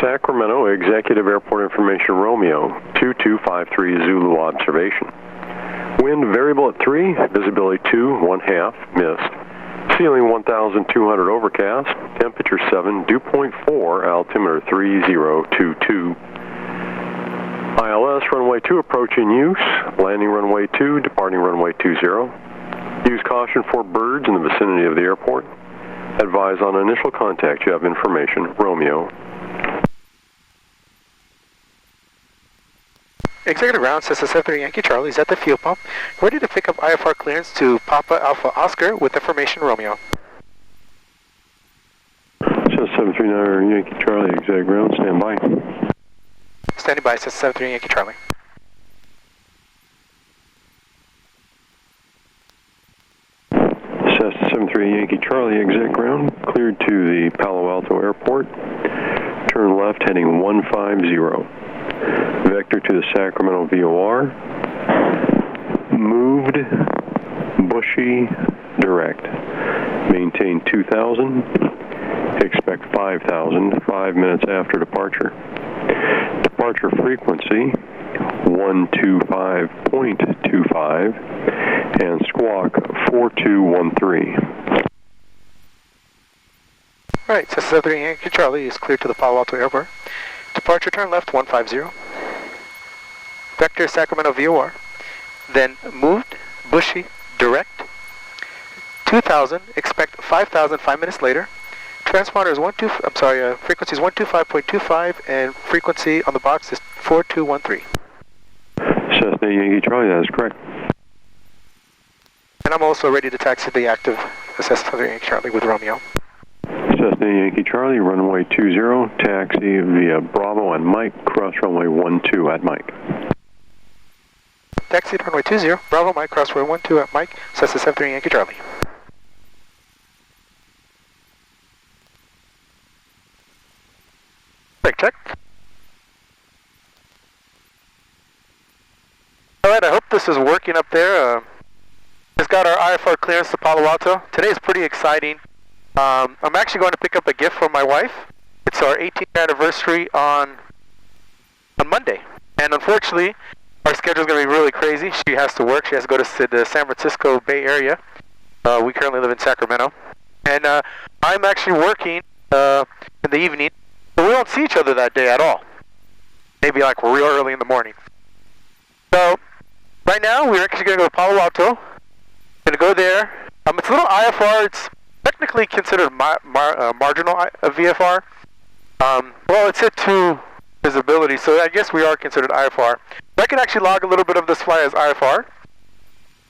Sacramento Executive Airport Information Romeo, 2253 Zulu observation. Wind variable at 3, visibility 2, 1/2, mist. Ceiling 1,200 overcast, temperature 7, dew point 4, altimeter 3022. ILS runway 2 approaching use, landing runway 2, departing runway 20. Use caution for birds in the vicinity of the airport. Advise on initial contact you have information, Romeo. Executive ground, Cessna 73 Yankee Charlie is at the fuel pump, ready to pick up IFR clearance to Papa Alpha Oscar with information Romeo. Cessna 739 Yankee Charlie, executive ground, stand by. Standing by, Cessna 73 Yankee Charlie. Cessna 73 Yankee Charlie, exec ground, cleared to the Palo Alto Airport. Turn left heading 150. Vector to the Sacramento VOR. Moved, bushy, direct. Maintain 2,000. Expect 5,000 5 minutes after departure. Departure frequency 125.25 and squawk 4213. Alright, Cessna 73 Yankee Charlie is cleared to the Palo Alto Airport. Departure turn left 150. Vector Sacramento VOR. Then moved, bushy, direct. 2,000, expect 5,000 5 minutes later. Transponder is frequency is 125.25 and frequency on the box is 4213. Cessna Yankee Charlie, that is correct. And I'm also ready to taxi the active Cessna Yankee Charlie with Romeo. Cessna Yankee Charlie, runway 20, taxi via Bravo and Mike, cross runway 12 at Mike. Taxi to runway 20, Bravo Mike, cross runway 12 at Mike, Cessna 73 Yankee Charlie. Check. Alright, I hope this is working up there. Just got our IFR clearance to Palo Alto. Today is pretty exciting. I'm actually going to pick up a gift from my wife. It's our 18th anniversary on Monday. And unfortunately, our schedule is going to be really crazy. She has to work. She has to go to the San Francisco Bay Area. We currently live in Sacramento. And I'm actually working in the evening. But we won't see each other that day at all. Maybe like real early in the morning. So, right now, we're actually going to go to Palo Alto. Going to go there. It's a little IFR. It's technically considered marginal VFR. Well, it's at 2 visibility, so I guess we are considered IFR. But I can actually log a little bit of this flight as IFR.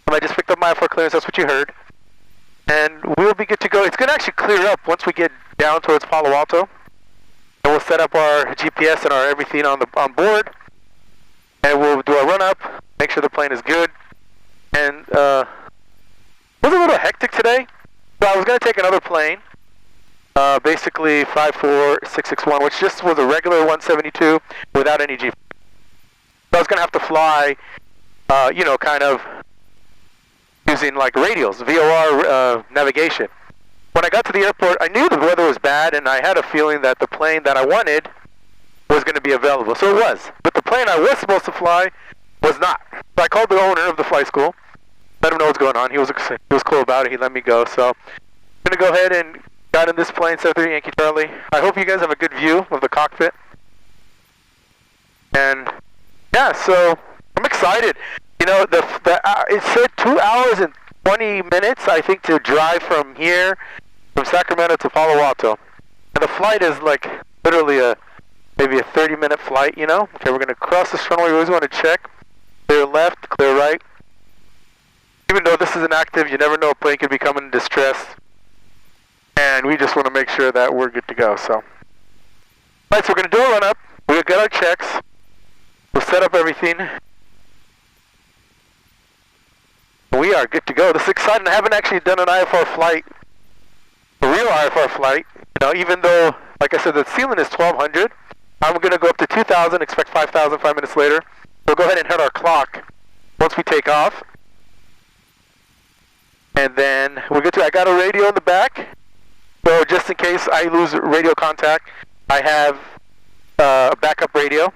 I just picked up my IFR clearance, that's what you heard. And we'll be good to go. It's going to actually clear up once we get down towards Palo Alto. And we'll set up our GPS and our everything on board. And we'll do a run-up, make sure the plane is good. And it was a little hectic today. So I was going to take another plane, basically 54661, which just was a regular 172 without any GPS. So I was going to have to fly, kind of using like radials, VOR navigation. When I got to the airport, I knew the weather was bad, and I had a feeling that the plane that I wanted was going to be available. So it was. But the plane I was supposed to fly was not. So I called the owner of the flight school, let him know what's going on. He was cool about it. He let me go. So I'm going to go ahead and got in this plane, 73 Yankee Charlie. I hope you guys have a good view of the cockpit. And yeah, so I'm excited. You know, it said 2 hours and 20 minutes, I think, to drive from here, from Sacramento to Palo Alto. And the flight is like literally maybe a 30-minute flight, you know? Okay, we're going to cross this runway. We always want to check. Clear left, clear right. Even though this is inactive, you never know a plane could be coming in distress. And we just want to make sure that we're good to go, so. Alright, so we're going to do a run-up. We'll get our checks. We'll set up everything. We are good to go. This is exciting. I haven't actually done an IFR flight, a real IFR flight. You know, even though, like I said, the ceiling is 1,200. I'm going to go up to 2,000, expect 5,000 5 minutes later. We'll go ahead and hit our clock once we take off. And then we're good to, I got a radio in the back. So just in case I lose radio contact, I have backup radio.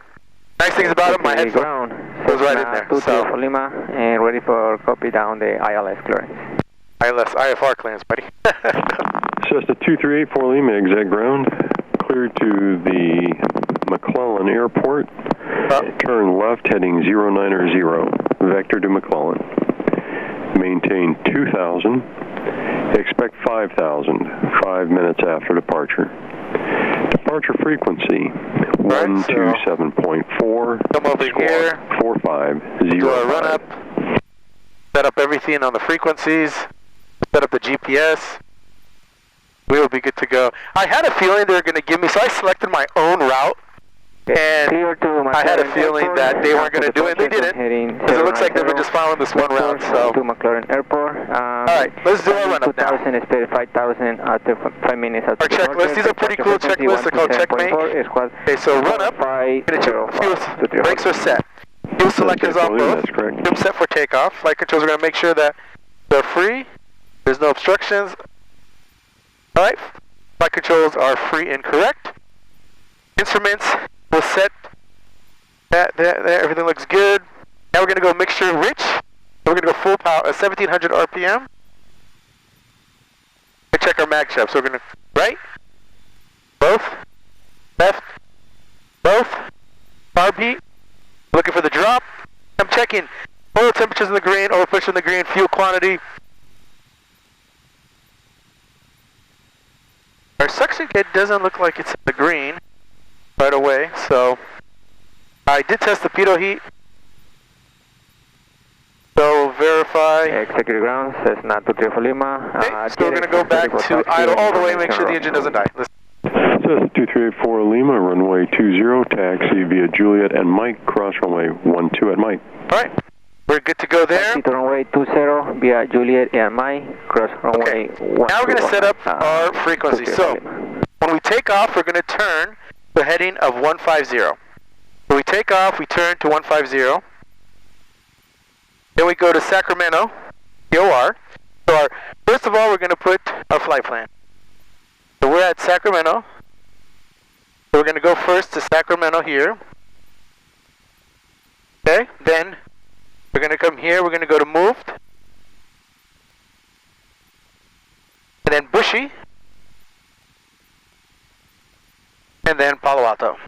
Nice things about it, my headphone goes right in there. So. For Lima, and ready for copy down the ILS clearance. IFR clearance, buddy. Cessna 2384 Lima, exit ground. Cleared to the McClellan Airport. Turn left heading 090. Vector to McClellan. Maintain 2,000. Expect 5,000. 5 minutes after departure. Departure frequency 127.4. Come over here. 4505. Do a run up. Set up everything on the frequencies. Set up the GPS. We will be good to go. I had a feeling they were going to give me, so I selected my own route. And I had a feeling that they weren't going to do it. They didn't, because it looks like they were just following this one route. So, to McLaren Airport. All right, let's do our run-up now. 2,000 is 5,000 after 5 minutes. Our checklist. These are pretty cool checklists. They're called Checkmate. Okay, so run up. Brakes are set. Fuel selectors on both. Fuel set for takeoff. Flight controls are going to make sure that they're free. There's no obstructions. All right, flight controls are free and correct. Instruments will set that there. Everything looks good. Now we're going to go mixture rich. We're going to go full power, 1700 RPM. And check our mag shaft. So we're going to right, both, left, both, carb heat. Looking for the drop. I'm checking oil temperatures in the green, oil pressure in the green, fuel quantity. Our suction kit doesn't look like it's in the green right away, so I did test the pitot heat. So verify. Executive ground, Cessna 234 Lima. Okay, so we're going to go back to idle all the way, make sure the engine doesn't die. Cessna 2384 Lima, runway 20, taxi via Juliet and Mike, cross runway 12 at Mike. All right, we're good to go there. Taxi to runway 20 via Juliet and Mike, cross runway 12. Now we're going to set up our frequency. So when we take off, we're going to turn the heading of 150. When we take off, we turn to 150. Then we go to Sacramento, POR. So first of all, we're going to put our flight plan. So we're at Sacramento. So we're going to go first to Sacramento here. Okay, then we're going to come here. We're going to go to moved. And then Bushy. And then Palo Alto.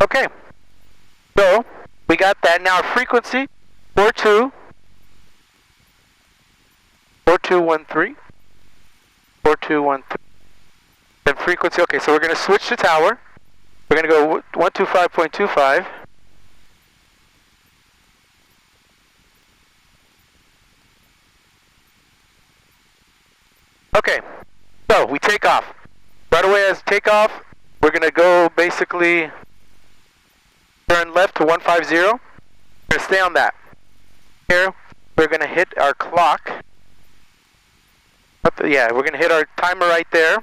Okay. So we got that. Now our frequency 4213. 4213. Then frequency, okay, so we're going to switch to tower. We're going to go 125.25. Okay, so we take off. Right away as takeoff, we're going to go basically turn left to 150. We're going to stay on that. Here, we're going to hit our clock. Yeah, we're going to hit our timer right there.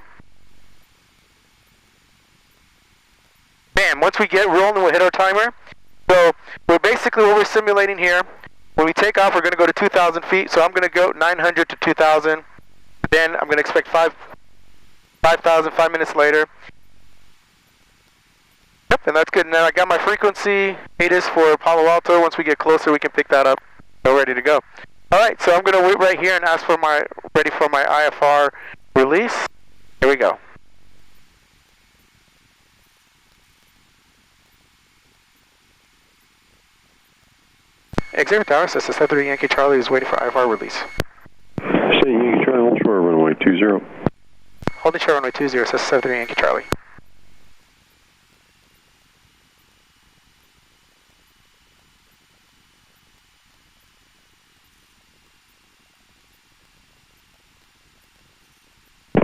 Bam, once we get rolling, we'll hit our timer. So we're basically what we're simulating here. When we take off, we're going to go to 2,000 feet. So I'm going to go 900 to 2,000. Then I'm going to expect 5,000 5 minutes later. Yep, and that's good. Now I got my frequency. 8 is for Palo Alto. Once we get closer, we can pick that up. We're ready to go. All right, so I'm going to wait right here and ask for ready for my IFR release. Here we go. Executive Tower, Cessna 73 Yankee Charlie is waiting for IFR release. Say Yankee Charlie, hold short runway 20. Holding short runway 20, Cessna 73 Yankee Charlie.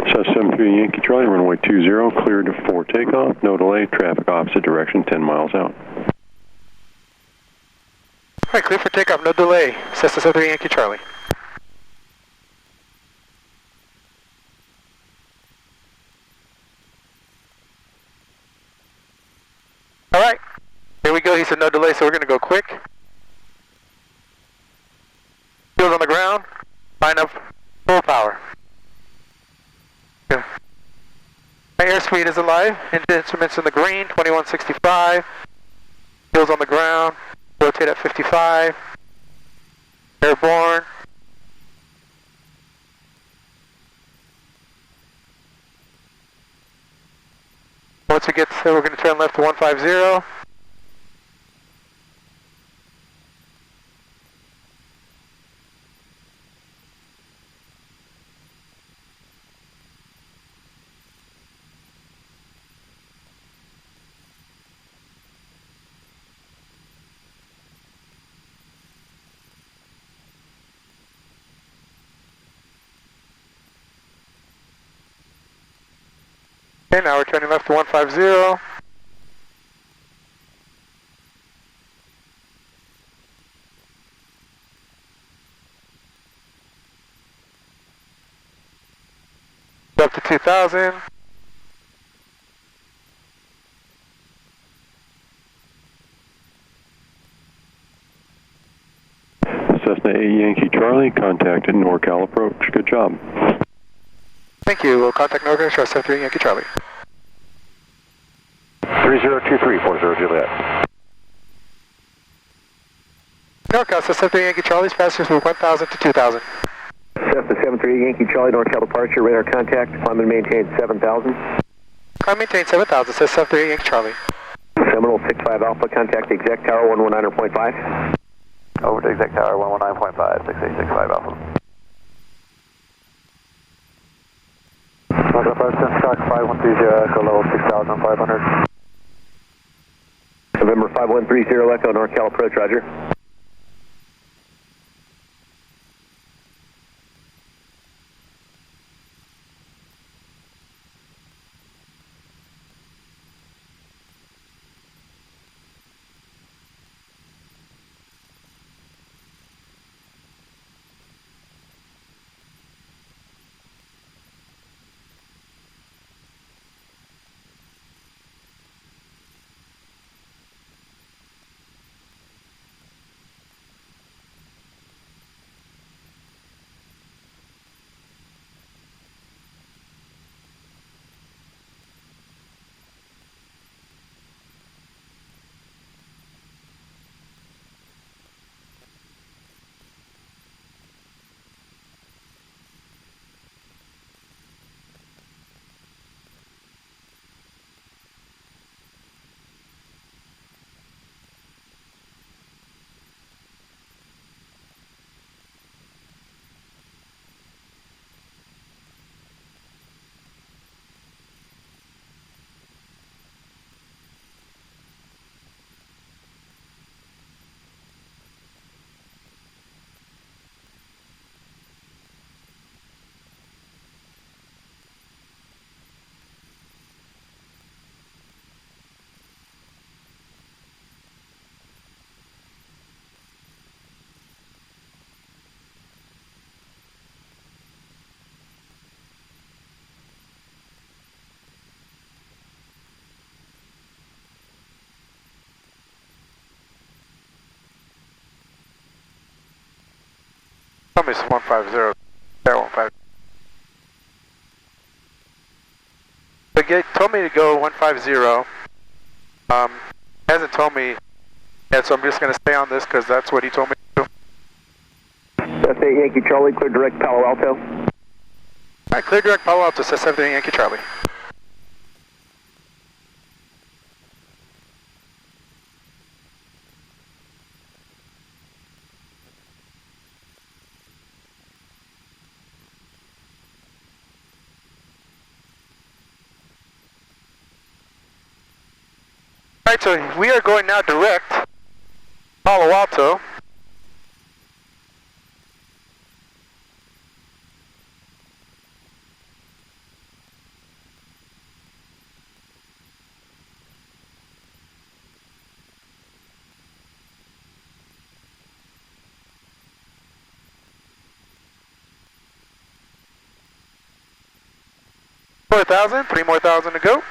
Cessna 73 Yankee Charlie, runway 20, cleared for takeoff, no delay, traffic opposite direction, 10 miles out. Alright, clear for takeoff, no delay. Cessna 73 Yankee Charlie. Alright, here we go. He said no delay, so we're going to go quick. Fuel's on the ground. Line up full power. Good. Air speed is alive. Engine instruments in the green, 2165. Wheels on the ground. Rotate at 55. Airborne. Once we get to, we're going to turn left to 150. Okay, now we're turning left to 150. Up to 2000. Cessna 8 Yankee Charlie, contacted NorCal approach. Good job. Thank you. We'll contact NorCal, 73 Yankee Charlie. 3023, 40 Juliet. NorCal, Cessna Yankee Charlie's passengers from 1000 to 2000. Cessna 73 Yankee Charlie, NorCal departure, radar contact, climb and maintain 7000. Climb maintain 7000, says 73 Yankee Charlie. Seminole 65 Alpha, contact the exact tower 119.5. Over to exact tower 119.5, 6865 Alpha. North 5130, echo level 6500. November 5130 Echo, NorCal approach, roger. Tell me it's 150. There, 150. But told me to go 150. Hasn't told me yet, so I'm just going to stay on this because that's what he told me to do. That's 8 Yankee Charlie, clear direct Palo Alto. Alright, clear direct Palo Alto, says 73 Yankee Charlie. Alright, so we are going now direct Palo Alto. Three more thousand to go.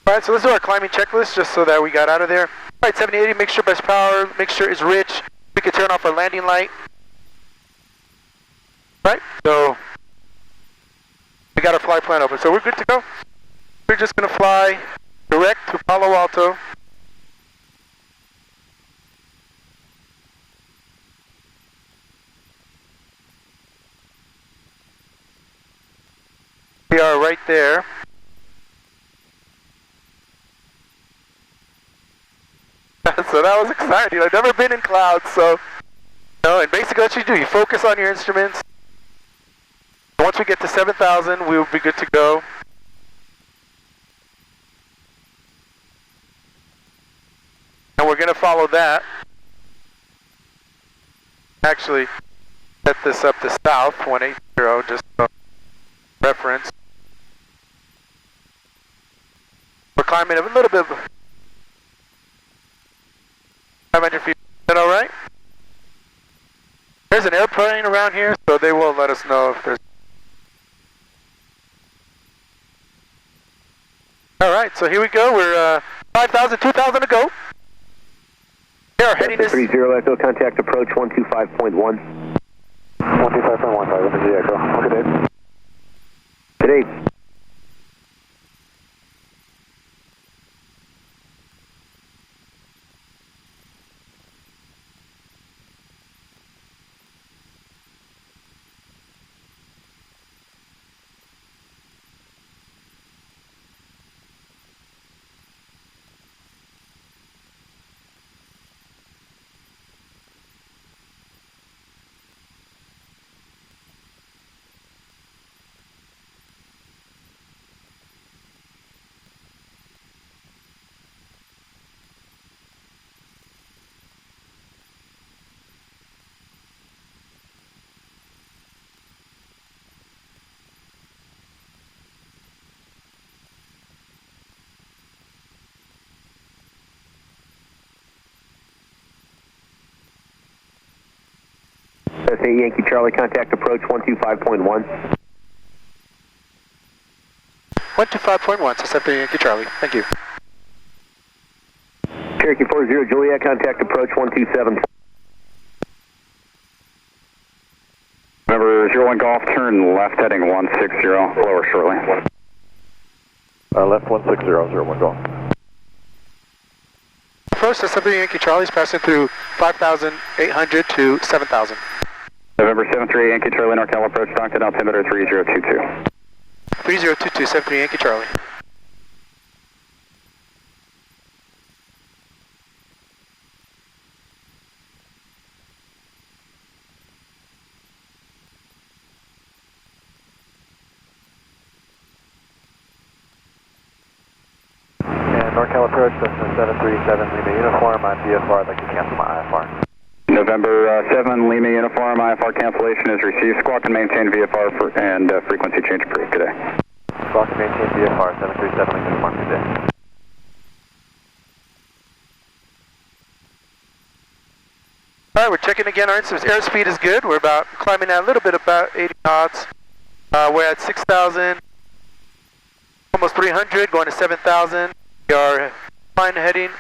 Alright, so let's do our climbing checklist just so that we got out of there. Alright, 7080, mixture best power, mixture is rich. We can turn off our landing light. Right, so we We got our flight plan open, so we're good to go. We're just going to fly direct to Palo Alto. We are right there. So that was exciting. I've never been in clouds, so and basically what you do, you focus on your instruments. Once we get to 7,000, we will be good to go. And we're going to follow that. Actually, set this up to south, 180, just for reference. We're climbing a little bit, 500 feet. Is that all right? There's an airplane around here, so they will let us know if there's... Alright, so here we go. We're 5,000, 2,000 to go. Here, our heading is... 30 Echo, contact approach 125.1. 125.1, sorry, this is the Echo. Okay, Dave. Today. That's 8 Yankee Charlie, contact approach 125.1. 125.1, so 7 Yankee Charlie. Thank you. Cherokee 40 Juliet, contact approach 127. Remember, 01 Golf, turn left heading 160, lower shortly. Left 160, 01 Golf. First, the 7 Yankee Charlie is passing through 5,800 to 7,000. November 73 Yankee Charlie, NorCal approach, Stockton, altimeter 3022. 3022, 73 Yankee Charlie. And NorCal approach, Cessna 737, Lima Uniform, on VFR, I'd like to cancel my IFR. November 7 Lima Uniform, IFR cancellation is received. Squawk and maintain VFR and frequency change approved. Good day. Squawk and maintain VFR 737 Lima Uniform. Good day. Alright, we're checking again. Our airspeed is good. We're about climbing at a little bit about 80 knots. We're at 6,000, almost 300, going to 7,000. We are fine heading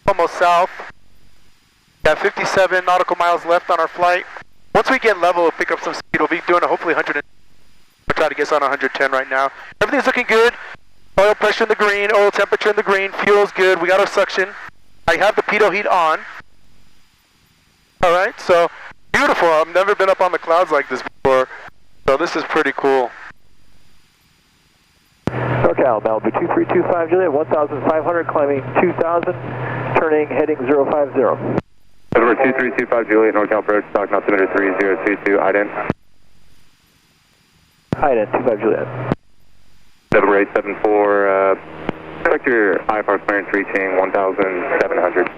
almost south. Got 57 nautical miles left on our flight. Once we get level, we'll pick up some speed. We'll be doing hopefully 100. We'll try to get on 110 right now. Everything's looking good. Oil pressure in the green, oil temperature in the green, fuel's good. We got our suction. I have the pitot heat on. Alright, so beautiful. I've never been up on the clouds like this before. So this is pretty cool. NorCal, Malibu 2325 Juliet, 1,500, climbing 2,000, turning heading 050. November 2325 Juliet, NorCal approach, stock altimeter 3022, IDEN. IDEN, 25 Juliet. November 874, expect your IFR clearance reaching 1,700.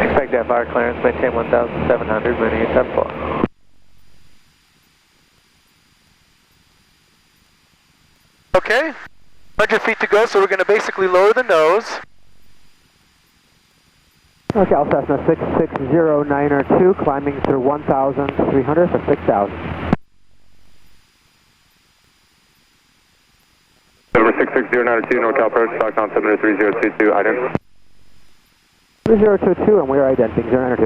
Expect IFR clearance, maintain 1,700, moving at 74. Okay, 100 feet to go, so we're going to basically lower the nose. NorCal Cessna 660-902, climbing through 1,300 for 6,000. November 660-902, NorCal approach, stock altimeter 3022, IDEN. 3022, and we are identifying 092.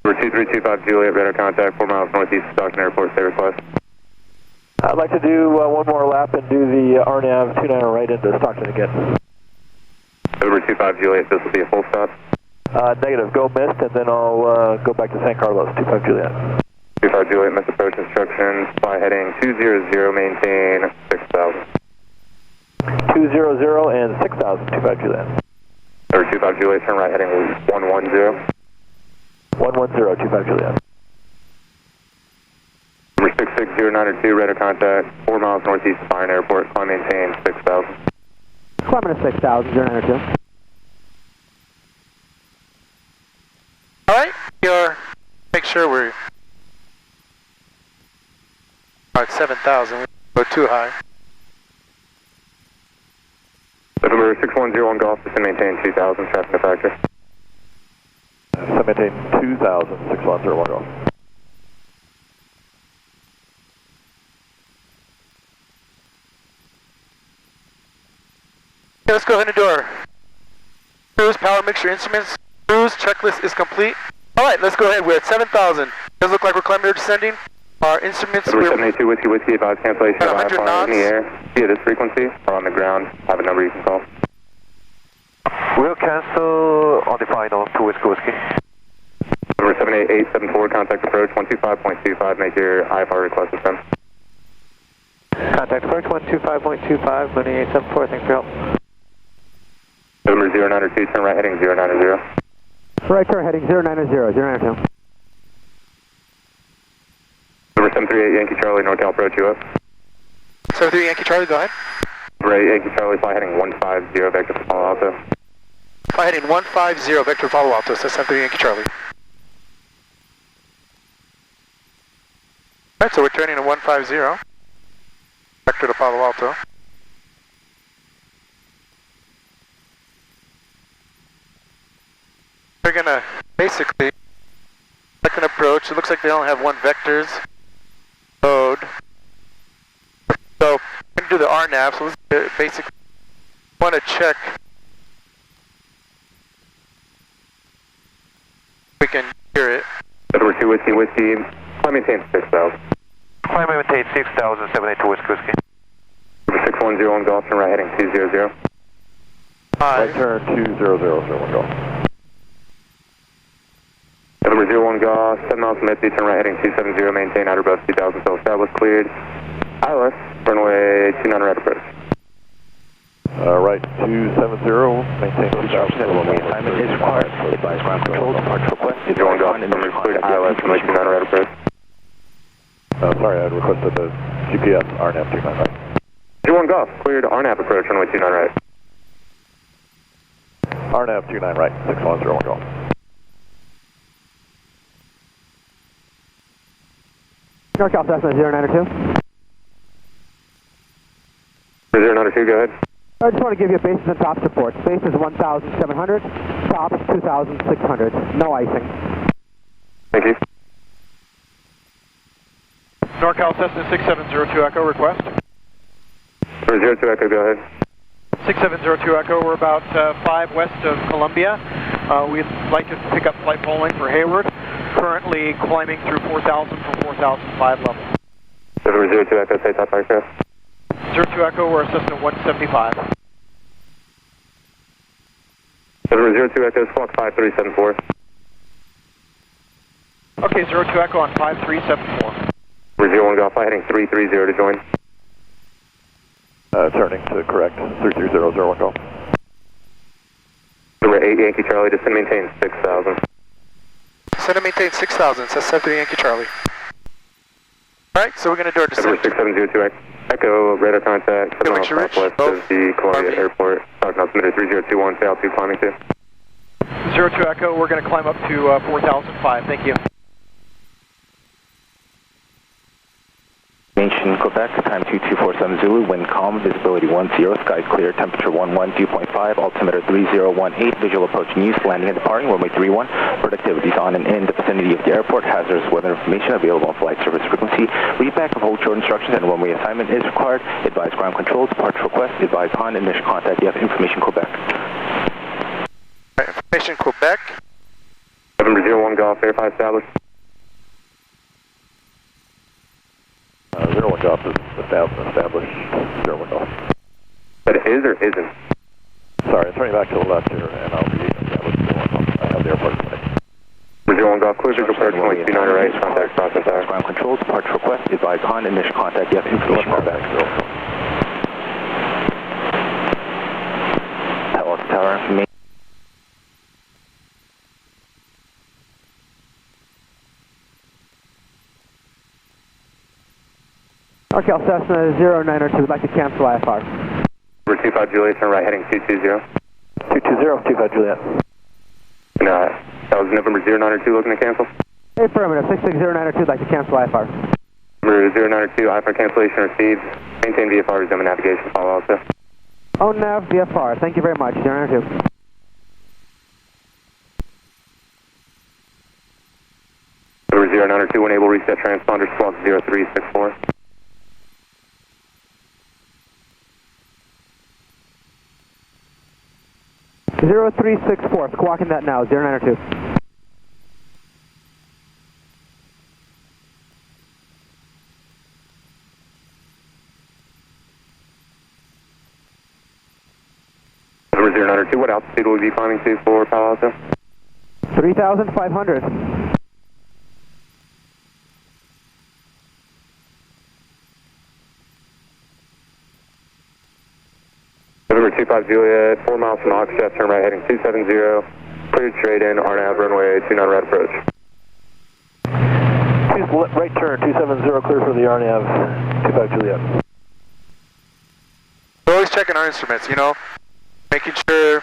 Number 2325 Juliet, radar contact 4 miles northeast of Sacramento Airport, stay request. I'd like to do one more lap and do the RNAV 29 right into Stockton again. Over 25 Juliet, this will be a full stop. Negative, go missed, and then I'll go back to San Carlos, 25 Juliet. 25 Juliet, missed approach instructions, fly heading 200, maintain 6,000. 200 and 6,000, 25 Juliet. Over 25 Juliet, turn right heading 110. 110, 25 Juliet. Number 66092, radar contact, 4 miles northeast of Byron Airport, climb maintain 6,000. Climbing to 6,000, 092. Alright, make sure we're at 7,000, we go too high. Number 6101 Golf, descend maintain 2,000, traffic to factor. Maintain 2,000, 6101 Golf. Okay, let's go ahead and do our cruise power mixture instruments. Cruise checklist is complete. Alright, let's go ahead. We're at 7,000. Does look like we're climbing or descending. Our instruments Number 782 Whiskey, advise cancellation of 100 IFR knots. in the air via this frequency or on the ground. Have a number you can call. We'll cancel on the final to Whiskey. Number 78874, contact approach 125.25, make your IFR request with them. Contact approach 125.25, Mooney 874, thanks for your help. Number 092, turn right heading 090. Right turn heading 090, 092. Number 738 Yankee Charlie, NorCal approach you up. 73 Yankee Charlie, go ahead. Number 8 Yankee Charlie, fly heading 150, vector for Palo Alto. Fly heading 150, vector Palo Alto, so 73 Yankee Charlie. Alright, so we're turning to 150, vector to Palo Alto. We're gonna basically select an approach. It looks like they only have one vectors load. So we're gonna do the RNAV. So let's basically want to check if we can hear it. Number 2 Whiskey, climb maintain 6,000. Climb maintain 6,000, 782 Whiskey. Number 6101 Golf, turn right heading 200. Right turn 20001 Golf. Number 01 Golf, 7 miles from Etsy, turn right heading 270, maintain outer bus 2,000, so established, cleared. ILS, runway 29 right approach. Right 270, maintain 2,000. Assignment is required. Advise ground control, departure request. 01 Golf, number cleared ILS, runway 29 right approach. Sorry, I requested the GPS RNAV 29 right. 01 Golf, cleared RNAV approach, runway 29 right. RNAV 29 right, 6101 Golf. NorCal Cessna 092. 092, go ahead. I just want to give you bases and top support. Base is 1,700, tops 2,600. No icing. Thank you. NorCal Cessna 6702 Echo request. 02 Echo, go ahead. 6702 Echo, we're about 5 west of Columbia. We'd like to pick up flight polling for Hayward. Currently climbing through 4,000 from 4,005 level. 02 Echo, say top aircraft. 02 Echo, we're a Cessna 175. 02 Echo, squawk 5374. Okay, 02 Echo on 5374. 01 Golf, fly heading 330 to join. Turning to correct, 33001 Golf. Number 8 Yankee Charlie, descend maintain 6,000. Descend and maintain 6,000, says 73 Yankee Charlie. Alright, so we're going to do our descent. Number 6702 Echo, radar contact, 7 miles southwest of the Columbia Airport. Talking altimeter 3021, say altitude climbing to. 02 Echo, we're going to climb up to 4,005, thank you. Nation Quebec, time 2247 Zulu, wind calm, visibility 10, skies clear, temperature 11, dew point 5, altimeter 3018, visual approach news, landing and departing, runway 31, productivity is on and in the vicinity of the airport, hazardous weather information available on flight service frequency, readback of hold short instructions and runway assignment is required, advise ground control, departure request, advise on initial contact, you have information Quebec. Information Quebec. November 01 Golf, verify established. 01 Golf is established 01 Golf. But it is or isn't? Sorry, turning back to the left here, and I'll be established 01 Golf. I have the airport flight. 01 Golf, clear visual approach 129 right, contact process tower. Ground control, departure request, advise on initial contact, you have information contact. Palo Alto Tower information. RKL Cessna 092, would like to cancel IFR. Number 25 Juliet, turn right heading 220. 220, 25 Juliet. And that was November 092 looking to cancel? Affirmative, 66092, would like to cancel IFR. Number 092, IFR cancellation received. Maintain VFR, resume navigation, Palo Alto. Oh, nav VFR, thank you very much, 092. Number 092, enable reset transponder, squawk 0364. Zero 0364, squawking that now, 092. Number 092, what altitude will we be climbing to for Palo Alto? 3,500. November 25 Juliet, 4 miles from Oxshot, turn right heading 270, cleared straight in, RNAV runway 29 right approach. Right turn, 270, clear for the RNAV, 25 Juliet. We're always checking our instruments, you know, making sure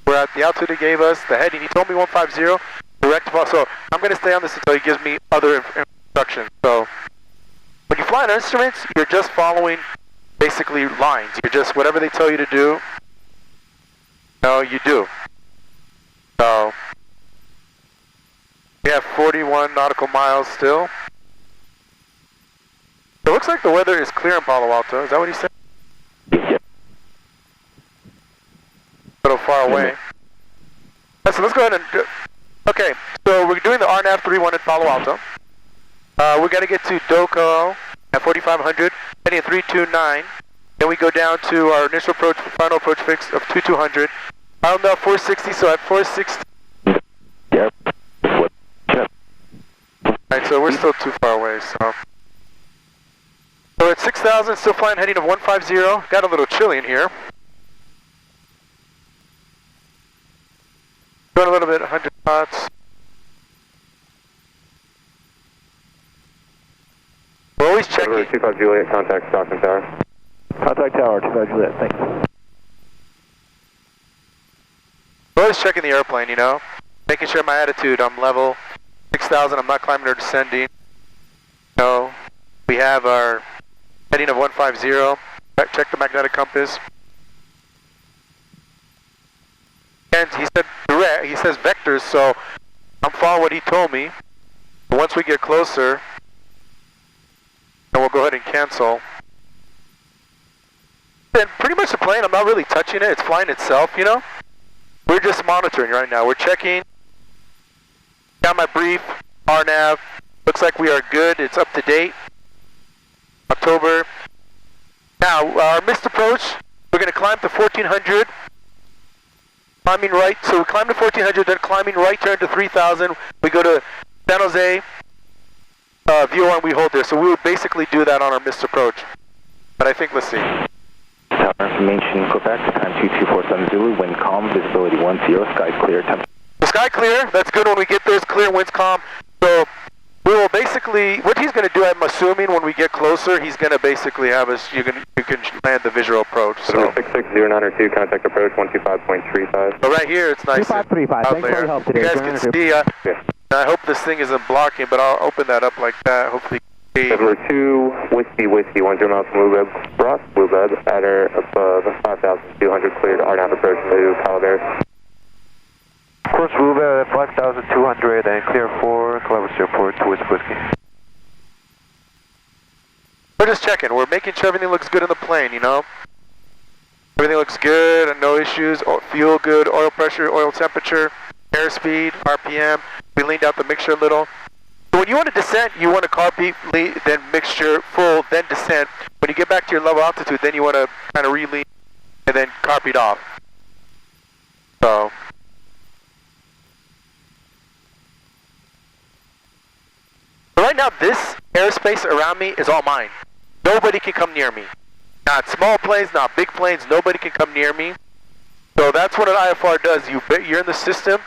we're at the altitude he gave us, the heading. He told me 150, direct, so I'm going to stay on this until he gives me other instructions. So when you fly on instruments, you're just following basically lines. You're just, whatever they tell you to do, you do. So we have 41 nautical miles still. It looks like the weather is clear in Palo Alto. Is that what he said? Yeah. A little far away. So let's go ahead and do. Okay, so we're doing the RNAV 31 at Palo Alto. We're going to get to Doco at 4500, heading at 329. Then we go down to our initial approach, final approach fix of 2200. I'm now 460, so at 460. Yep. Alright, so we're still too far away, so. So at 6,000, still flying heading of 150. Got a little chilly in here. Going a little bit, 100 knots. We're always checking. 25 Juliet, contact Stockton Tower. Contact tower, 25 Juliet, thanks. We're always checking the airplane, you know, making sure my attitude, I'm level. 6,000, I'm not climbing or descending. You know, we have our heading of 150. Check the magnetic compass. And he said direct, he says vectors, so I'm following what he told me. But once we get closer, then we'll go ahead and cancel. And pretty much the plane, I'm not really touching it, it's flying itself, you know? We're just monitoring right now. We're checking. Got my brief, RNAV. Looks like we are good, it's up to date. October. Now, our missed approach, we're going to climb to 1400. Climbing right, so we climb to 1400, then climbing right turn to 3000. We go to San Jose, VO1, we hold there. So we would basically do that on our missed approach. But I think, let's see. Tower information, Quebec, time 2247 Zulu, wind calm, visibility 10, sky clear, temperature. The sky clear, that's good when we get there, it's clear, wind's calm. So we will basically, what he's going to do, I'm assuming when we get closer, he's going to basically have us, you can land the visual approach. So 66092, contact approach 125.35. So right here, it's nice. 2535, thanks for your help today. You guys can see, I hope this thing isn't blocking, but I'll open that up like that, hopefully. Number 2, Whiskey, 10 miles from Woobeb, at or above 5,200, cleared RNAV approach to Calaveras. Course Woobeb at 5,200 and clear for Columbus Airport to Whiskey. We're just checking, we're making sure everything looks good in the plane, you know? Everything looks good and no issues, fuel good, oil pressure, oil temperature, airspeed, RPM. We leaned out the mixture a little. When you want to descent, you want to carb beat, then mixture, full, then descent. When you get back to your level altitude, then you want to kind of re-lean and then carb beat off. So. But right now, this airspace around me is all mine. Nobody can come near me. Not small planes, not big planes, nobody can come near me. So that's what an IFR does. You're in the system,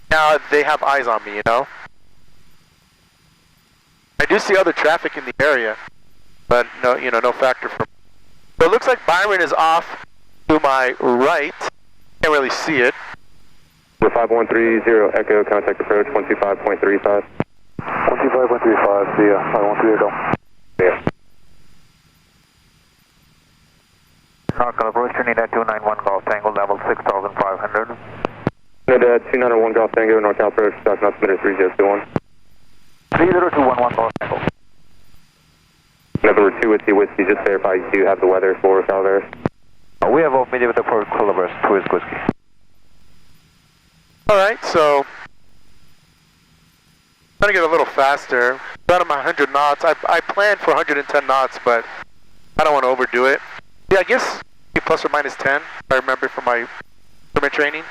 now they have eyes on me, you know? I do see other traffic in the area, but no, you know, no factor for me. So it looks like Byron is off to my right. Can't really see it. 5130 Echo, contact approach 125.35. 125.35, see ya, 5130 Echo. Yeah. NorCal approach, turning at 291 Golf Tango, level 6,500. At 291 Golf Tango, NorCal approach, stock not submitted 3021. 30211 Golf Tango. Number 2 with the whiskey, just verify you do have the weather for Calaveras. We have off media with the Fort Calaveras, 2 is whiskey. Alright, so I'm trying to get a little faster. About 100 knots. I planned for 110 knots, but I don't want to overdo it. Yeah, I guess plus or minus 10, if I remember from my summer training.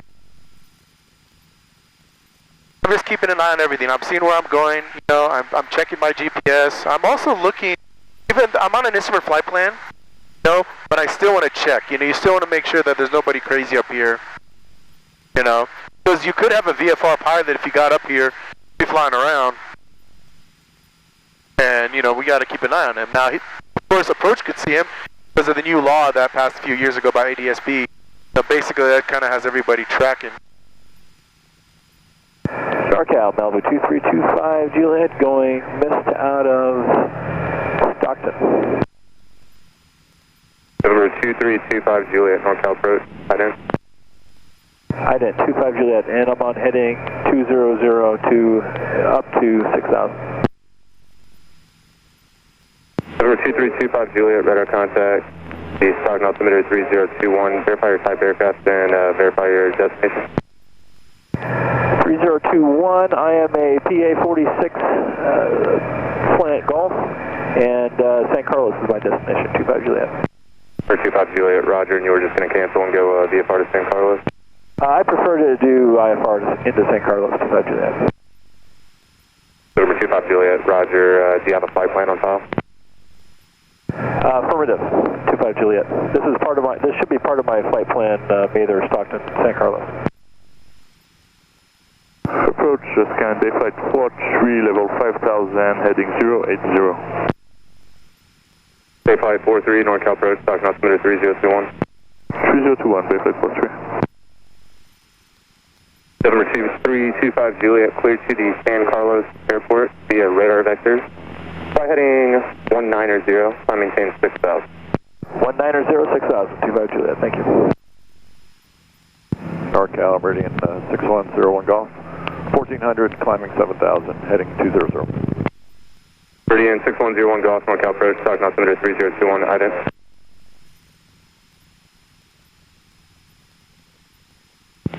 I'm just keeping an eye on everything. I'm seeing where I'm going, you know, I'm checking my GPS. I'm also looking, even I'm on an instrument flight plan, you know, but I still want to check. You know, you still want to make sure that there's nobody crazy up here, you know. Because you could have a VFR pilot if you got up here, be flying around. And, you know, we got to keep an eye on him. Now, of course, approach could see him because of the new law that passed a few years ago by ADSB. So basically, that kind of has everybody tracking. NorCal, Malibu 2325, Juliet, going missed out of Stockton. Number 2325 Juliet, NorCal approach, ident. Ident 25 Juliet, and I'm on heading 2002 up to 6,000. Number 2325 Juliet, radar contact. The stock not submitted 3021. Verify your type aircraft and verify your destination. 3021, I am a PA-46 Planet Golf, and San Carlos is my destination, 25 Juliet. Number 25 Juliet, roger, and you were just going to cancel and go VFR to San Carlos? I prefer to do IFR into San Carlos, 25 Juliet. Number 25 Juliet, roger, do you have a flight plan on file? Affirmative, 25 Juliet. This should be part of my flight plan, Mather, Stockton, San Carlos. Approach scan day flight 43, level 5000, heading 080. Day flight 43, NorCal approach, stock not submitted 3021. 3021, day flight 43. Number 2325 Juliet, cleared to the San Carlos Airport via radar vectors. Fly heading 190, I maintain 6000. 190, 6,000, 25 Juliet, thank you. NorCal, meridian 6101 Golf. 1400, climbing 7,000, heading 200. Meridian 6101 Golf, NorCal approach, stock not submitted 3021, ident.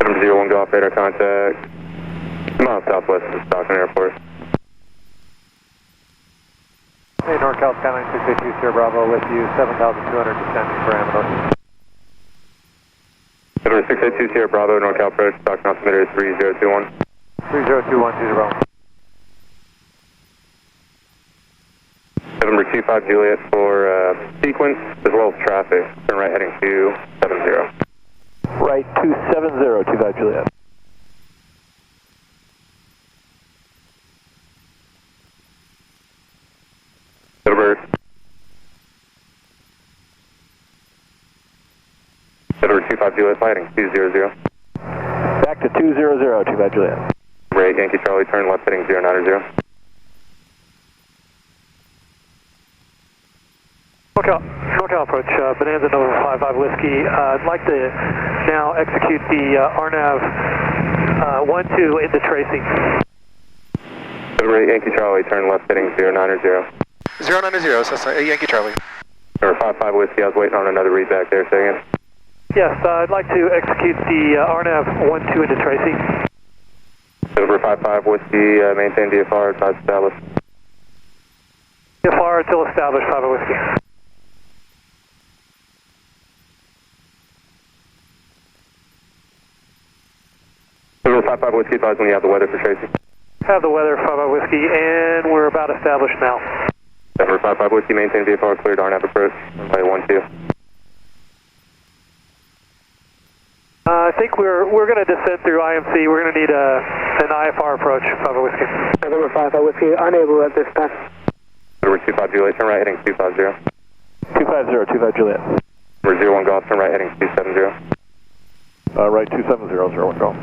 Number 01 Golf, radar contact, miles southwest of Stockton Airport. Hey, NorCal, Skyline 682 Sierra Bravo with you, 7,200 descent parameter. Number 682 Sierra Bravo, NorCal approach, stock not submitted 3021. 30210. November 25 Juliet for sequence as well as traffic. Turn right heading 270. Right 270, 25 Juliet. November 25 Juliet, heading 200. Back to 200, 25 Juliet. Right, Yankee Charlie, turn left heading 090. NorCal approach, Bonanza Nova 55 Whiskey. I'd like to now execute the RNAV 12 into tracing. Right, Yankee Charlie, turn left heading 090. 090, so Yankee Charlie. Number 55 Whiskey, I was waiting on another read back there, say again. Yes, I'd like to execute the RNAV 12 into tracing. Over 55 Whiskey, maintain VFR, advise established. VFR until established, 5 Whiskey. Over 55 Whiskey, advise when you have the weather for Tracy. Have the weather, 5 Whiskey, and we're about established now. Over 55 Whiskey, maintain VFR, cleared RNAV approach, runway 12. I think we're going to descend through IMC. We're going to need an IFR approach, 5 Whiskey. November 5 Whiskey, unable at this time. Over 25 Juliet, turn right heading 250. 250, 25 Juliet. Over 01 Golf, turn right heading 270. Right 270, 01 Golf.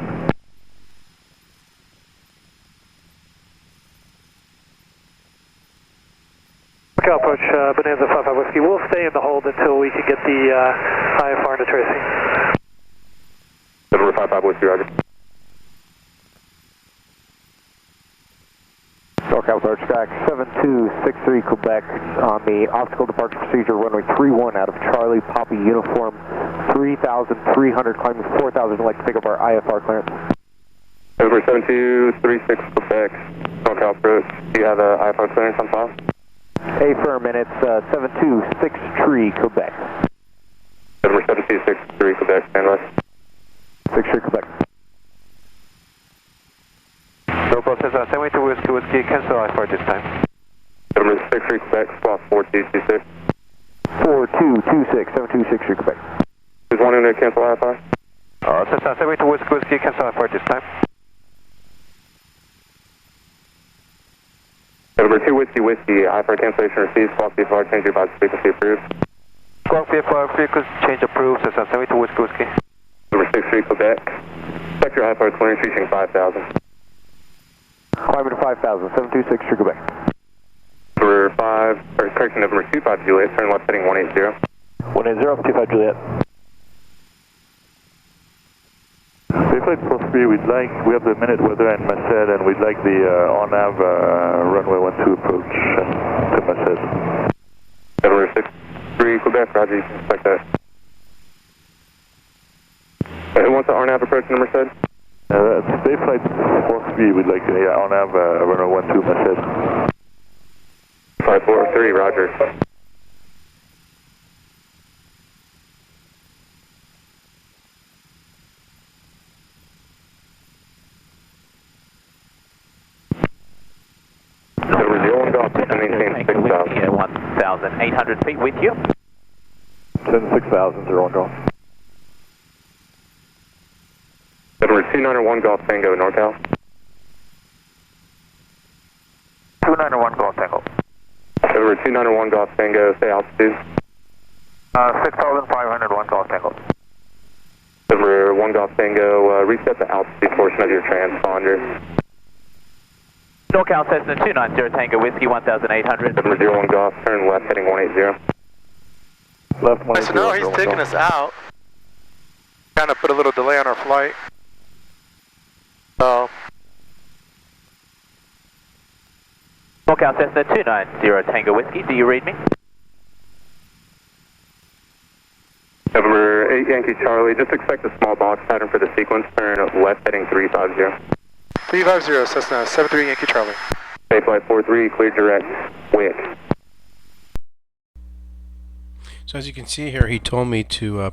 Lookout approach, Bonanza 5 Whiskey. We'll stay in the hold until we can get the IFR into Tracy. Over 55 Whiskey, roger. NorCal approach track 7263 Quebec on the obstacle departure procedure runway 31 out of Charlie Poppy uniform 3,300 climbing 4,000. I'd like to pick up our IFR clearance. Over 7236 Quebec, NorCal approach. Do you have a IFR clearance on file? Affirm, and it's 7263 Quebec. Over 7263 Quebec, stand by. 63 Quebec. No process, 72 Whiskey, cancel IFR this time. Over 63 Quebec, squawk 4226. 4226, 7263 Quebec. Is wanting to cancel IFR? Cessna 72 Whiskey, cancel IFR this time. Over 2 Whiskey, IFR cancellation received, squawk VFR, change your advice frequency approved. Squawk VFR, frequency change approved, Cessna 72 Whiskey. Over 63 Quebec, sector IFR clearance reaching 5,000. Climbing to 5,000, 7263 Quebec. Number 25 Juliet, turn left heading 180. 180, 25 Juliet. Flight 43, we have the minute weather in Merced, and we'd like the on-nav runway 12 approach to Merced. Number 63 Quebec, roger, you can expect that. Who wants the RNAV approach to Merced? Today Flight 43, we'd like the on-nav runway 12 Merced. Flight 43, roger. Over 01 Golf, maintain 6,000. 1,800 feet with you. Send 6,000, 01 Golf. Number 291 Golf Tango, NorCal. 291 Golf Tango. Over 291 Golf Tango, stay altitude. 6,501 Golf Tango. Over 1 Golf Tango, reset the altitude portion of your transponder. NorCal Cessna 290 Tango Whiskey 1,800. Over 01 Golf, turn left heading 180. Left 180. So now he's taking us out. Kind of put a little delay on our flight. So. NorCal Cessna 290 Tango Whiskey, do you read me? Over 8 Yankee Charlie, just expect a small box pattern for the sequence, turn left heading 350. 350, Cessna 73 Yankee Charlie. Bay Flight 43, clear direct, wick. So as you can see here, he told me to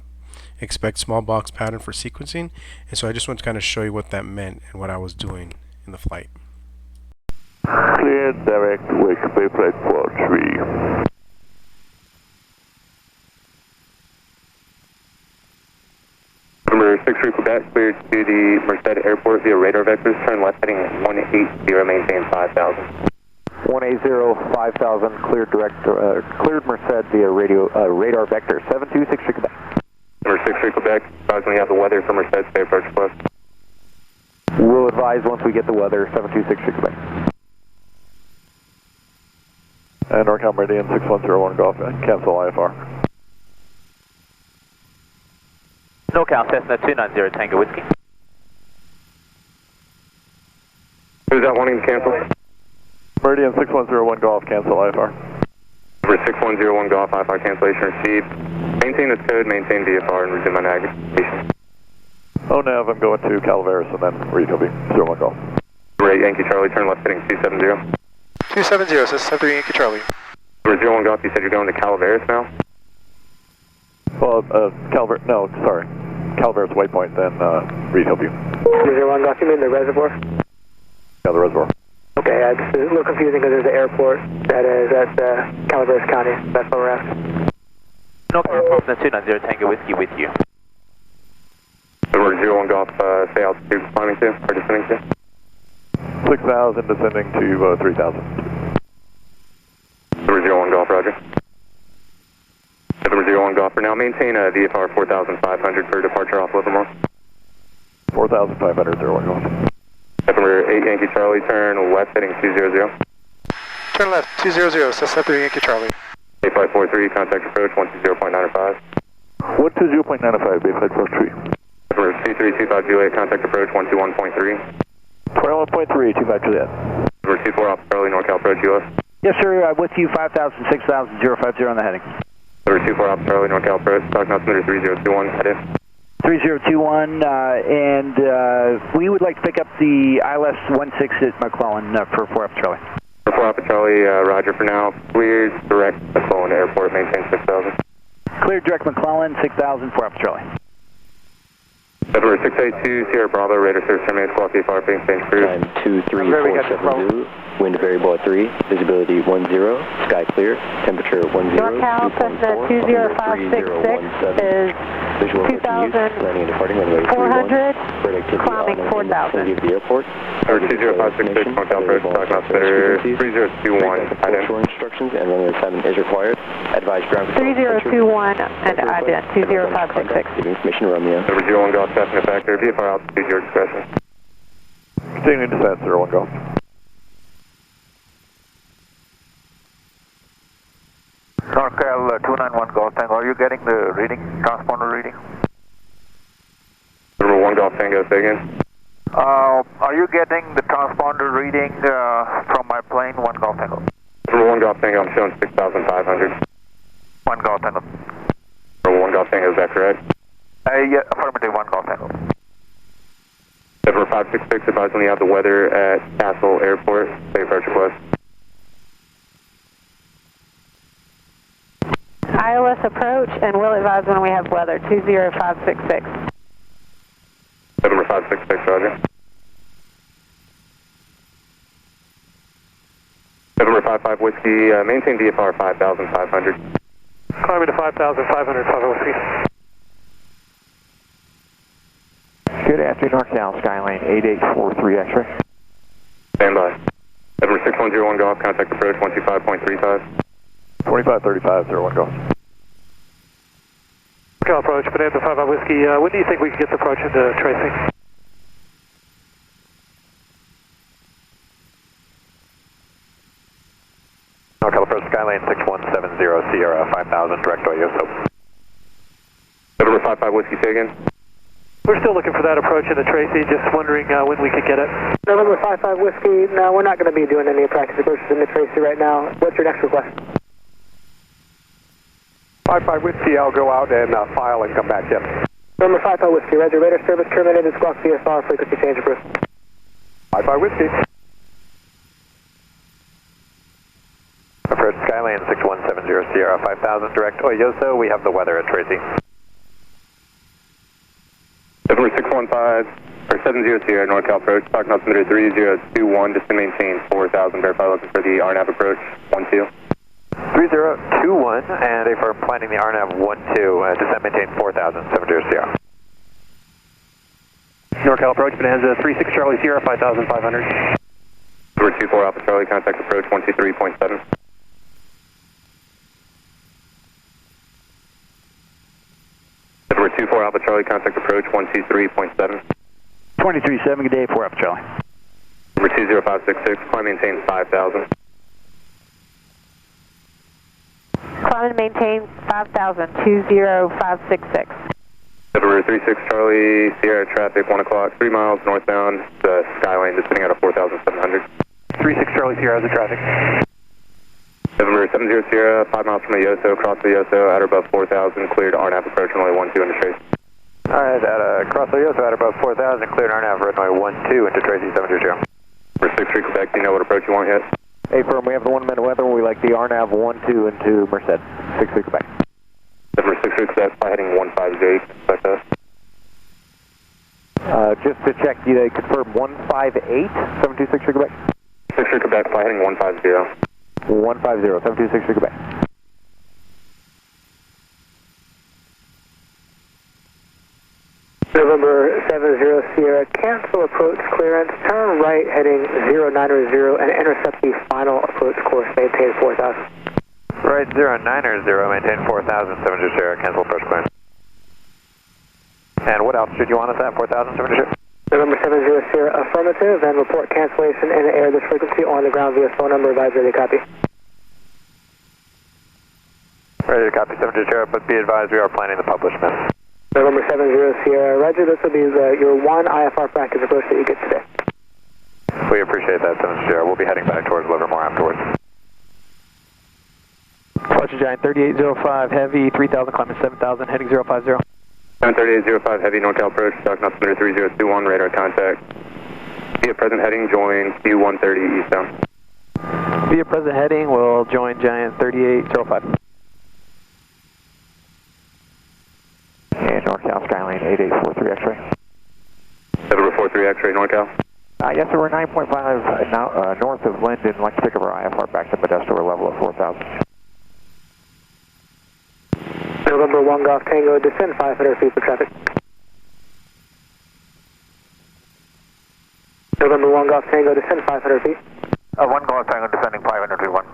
expect small box pattern for sequencing, and so I just want to kind of show you what that meant and what I was doing in the flight. Clear direct wick, Bay Flight 43. Number 63 Quebec, cleared to the Merced Airport via radar vectors, turn left heading 180, maintain 5,000. 180, 5,000, cleared direct, cleared Merced via radar vector, 7263 Quebec. Number 63 Quebec, advise when you have the weather from Merced, stay approach close. We'll advise once we get the weather, 7263 Quebec. And NorCal Meridian 6101 Golf, cancel IFR. NorCal Cessna 290 Tango Whiskey. Who's that wanting to cancel? Meridian 6101 Golf, cancel IFR. Number 6101 Golf, IFR cancellation received. Maintain this code, maintain VFR, and resume my navigation. Oh, nav, I'm going to Calaveras and then read, he'll be 01 Golf. Right, Yankee Charlie, turn left heading 270. 270, so 73 Yankee Charlie. Number 01 Golf, you said you're going to Calaveras now? Well, Calaveras waypoint, then Reed help you. 01 Golf, you mean the reservoir? Yeah, the reservoir. Okay, it's a little confusing because there's an airport that is at Calaveras County. That's what we're asking. No, Airport 290 Tango Whiskey with you. Number 01 Golf, say altitude climbing to, or descending to? 6,000 descending to 3,000. Number 01 Golf, roger. Number 01 Golf, for now maintain VFR 4,500 for departure off Livermore. 4,500, 01 Golf. Number 8 Yankee Charlie, turn left heading 200. Turn left, 200, so 73 Yankee Charlie. 8543, contact approach 120.95. 120.95, Bayflight Force 3. Number 2325 Juliet, contact approach 121.3. 21.3, 25 Juliet. Number 24 Alpha Charlie, NorCal approach US. Yes, sir, with you, 5,000, 6,000, 050 on the heading. Number 24 Alpha Charlie, NorCal approach, stock altimeter 3021, head in. 3021, and we would like to pick up the ILS 16 at McClellan for 4 Alpha Charlie. For 4 Alpha Charlie, roger for now. Cleared direct McClellan Airport, maintain 6,000. Cleared direct McClellan, 6,000, 4 Alpha Charlie. Number 682 Sierra Bravo, radar service terminated, squawk IFR, maintain cruise. Time 23470, wind variable at 3, visibility 10, sky clear, temperature 10, NorCal Cessna 20566 is 2,400, climbing 4,000. Of the airport. Number 20566, NorCal approach, stock altimeter 3021, head in. Shore instructions and runway assignment is required. Advise ground control. 3021 and ident 20566. Giving information Romeo. Number 01 Golf, passing factor, VFR altitude, your discretion. Continuing descent, 01 Golf. NorCal 291 Golf Tango, are you getting the reading, transponder reading? Number 1 Golf Tango, say again. Are you getting the transponder reading from my plane, 1 Golf Tango? Number 1 Golf Tango, I'm showing 6,500. 1 Golf Tango. Number 1 Golf Tango, is that correct? Yeah, affirmative, 1 Golf Tango. Number 566, advise when you have the weather at Castle Airport, say approach request. ILS approach, and we'll advise when we have weather, 20566. Number 566, roger. November 55 Whiskey, maintain VFR 5,500. Climbing to 5,500, 5 Whiskey. Good afternoon, NorCal, Skyline 8843 X-ray. Stand by. November 6101 Golf, contact approach 125.35. 2535, 01 Golf. NorCal approach, Bonanza 5 Whiskey. When do you think we can get the approach into tracing? NorCal approach, Skyline 6170 Sierra 5000, direct to ISO. November 55 Whiskey, say again. We're still looking for that approach into Tracy, just wondering when we could get it. November 55 Whiskey, no, we're not going to be doing any practice approaches into Tracy right now. What's your next request? 55 Whiskey, I'll go out and file and come back, yes. November 55 Whiskey, Roger, radar service terminated, squawk VFR, frequency change approved. 55 Whiskey. Approach Skyline 6170 Sierra 5000, direct Oyoso. We have the weather at Tracy. November 615, or 70 Sierra, NorCal approach, stock altimeter 3021, just to maintain 4,000, verify looking for the RNAV approach, 12. 3021, and AFR planning the RNAV 12, descent maintain 4,000, 70 Sierra. NorCal approach, Bonanza 36 Charlie Sierra 5,500. Number 24 Alpha Charlie, contact approach 123.7. Number 24 Alpha Charlie, contact approach 123.7. 23.7, good day, 4 Alpha Charlie. Number 20566, climb maintain 5,000. Climb and maintain 5,000, 20566. Number 36 Charlie, Sierra traffic 1 o'clock, 3 miles northbound, the Skylane descending out of 4,700. 36 Charlie Sierra, how's the traffic? November 70 Sierra, 5 miles from Oyoso, cross Oyoso, at or above 4,000, cleared RNAV approach runway 12 into Tracy. Alright, at cross Oyoso, at above 4,000, cleared RNAV runway 12 into Tracy 70. For 63 Quebec, do you know what approach you want yet? Hey, firm, we have the 1 minute weather. We like the RNAV 12 into Merced, 63 Quebec. For 63 Quebec, fly heading 150, expect us. Just to check, you confirm 158, 726 Quebec? 63 Quebec, fly heading 150. 150, 726 Quebec. November 70 Sierra, cancel approach clearance, turn right heading 090 and intercept the final approach course, maintain 4,000. Right 090, maintain 4,000, 70 Sierra, cancel approach clearance. And what altitude do you want us at, 4,000, 70 Sierra? November 70 Sierra, affirmative, and report cancellation in the air this frequency on the ground via phone number, advise ready, copy. Ready to copy, 70 Sierra, but be advised we are planning the publish miss. November 70 Sierra, roger, this will be your one IFR practice approach that you get today. We appreciate that, 70 Sierra. We'll be heading back towards Livermore afterwards. Departure Giant 3805 Heavy, 3000, climbing 7000, heading 050. 3805 Heavy, NorCal approach, stock altimeter 3021, radar contact. Via present heading, join Q130 eastbound. Via present heading, we'll join Giant 3805. And NorCal Skyline 8843 X-ray. 743 X-ray, NorCal. Yes, sir, we're 9.5 north of Linden. Like to pick up our IFR back to Modesto. We're level at 4,000. November 1 Golf Tango, descend 500 feet for traffic. November 1 Golf Tango, descend 500 feet. 1 Golf Tango, descending 500 feet 1.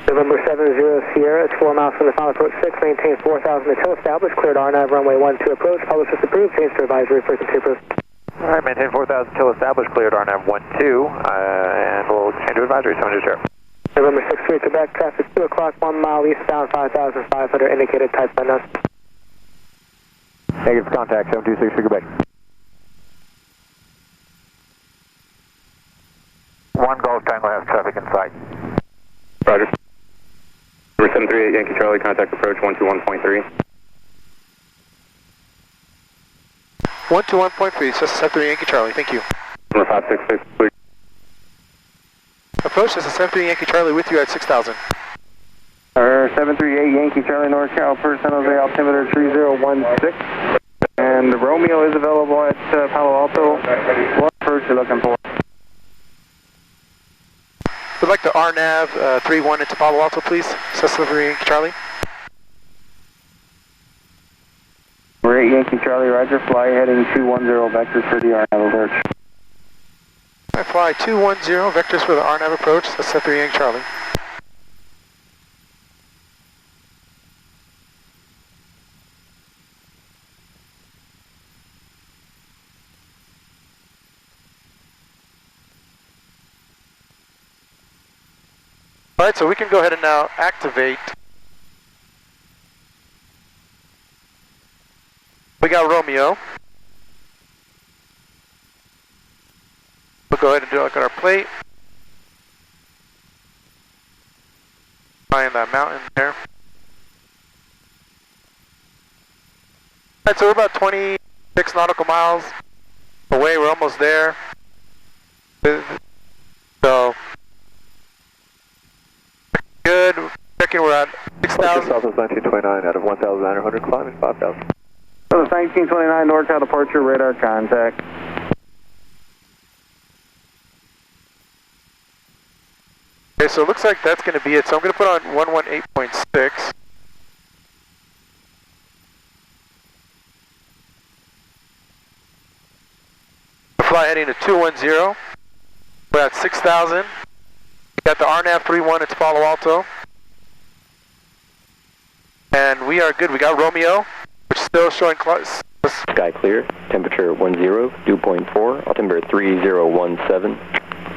November 70 Sierra, it's 4 miles from the final approach 6, maintain 4,000 until established, cleared RNAV runway 12 approach, published as approved, change to advisory, frequency approved. Alright, maintain 4,000 until established, cleared RNAV 12, and we'll change to advisory, 70 Sierra. November 63 Quebec, traffic 2 o'clock, 1 mile eastbound, 5,500, indicated type unknown. Negative contact, 726 Quebec. 1 Golf Tango has traffic in sight. Roger. Number 738 Yankee Charlie, contact approach 121.3. 121.3, so 73 Yankee Charlie, thank you. Number 566, please. Approach, this is 73 Yankee Charlie with you at 6,000. 738 Yankee Charlie, NorCal, San Jose, altimeter 3016. And Romeo is available at Palo Alto. What approach you looking for? We'd like the RNAV 31 into Palo Alto, please. Cessna 3 Yankee Charlie. We're 8 Yankee Charlie, roger, fly heading 210 vectors for the RNAV approach. I fly 210 vectors for the RNAV approach, Cessna 3 Yankee Charlie. Alright, so we can go ahead and now activate. We got Romeo. We'll go ahead and do a look at our plate. Find that mountain there. Alright, so we're about 26 nautical miles away. We're almost there. So, good. Checking, we're at 6,000. Southwest 1929 out of 1,900, climbing 5,000. Southwest 1929, NorCal departure, radar contact. Okay, so it looks like that's going to be it. So I'm going to put on 118.6. Fly heading to 210. We're at 6,000. Got the RNAV 31, it's Palo Alto. And we are good. We got Romeo, which is still showing close. Sky clear, temperature 10, dew point 4, altimeter 3017.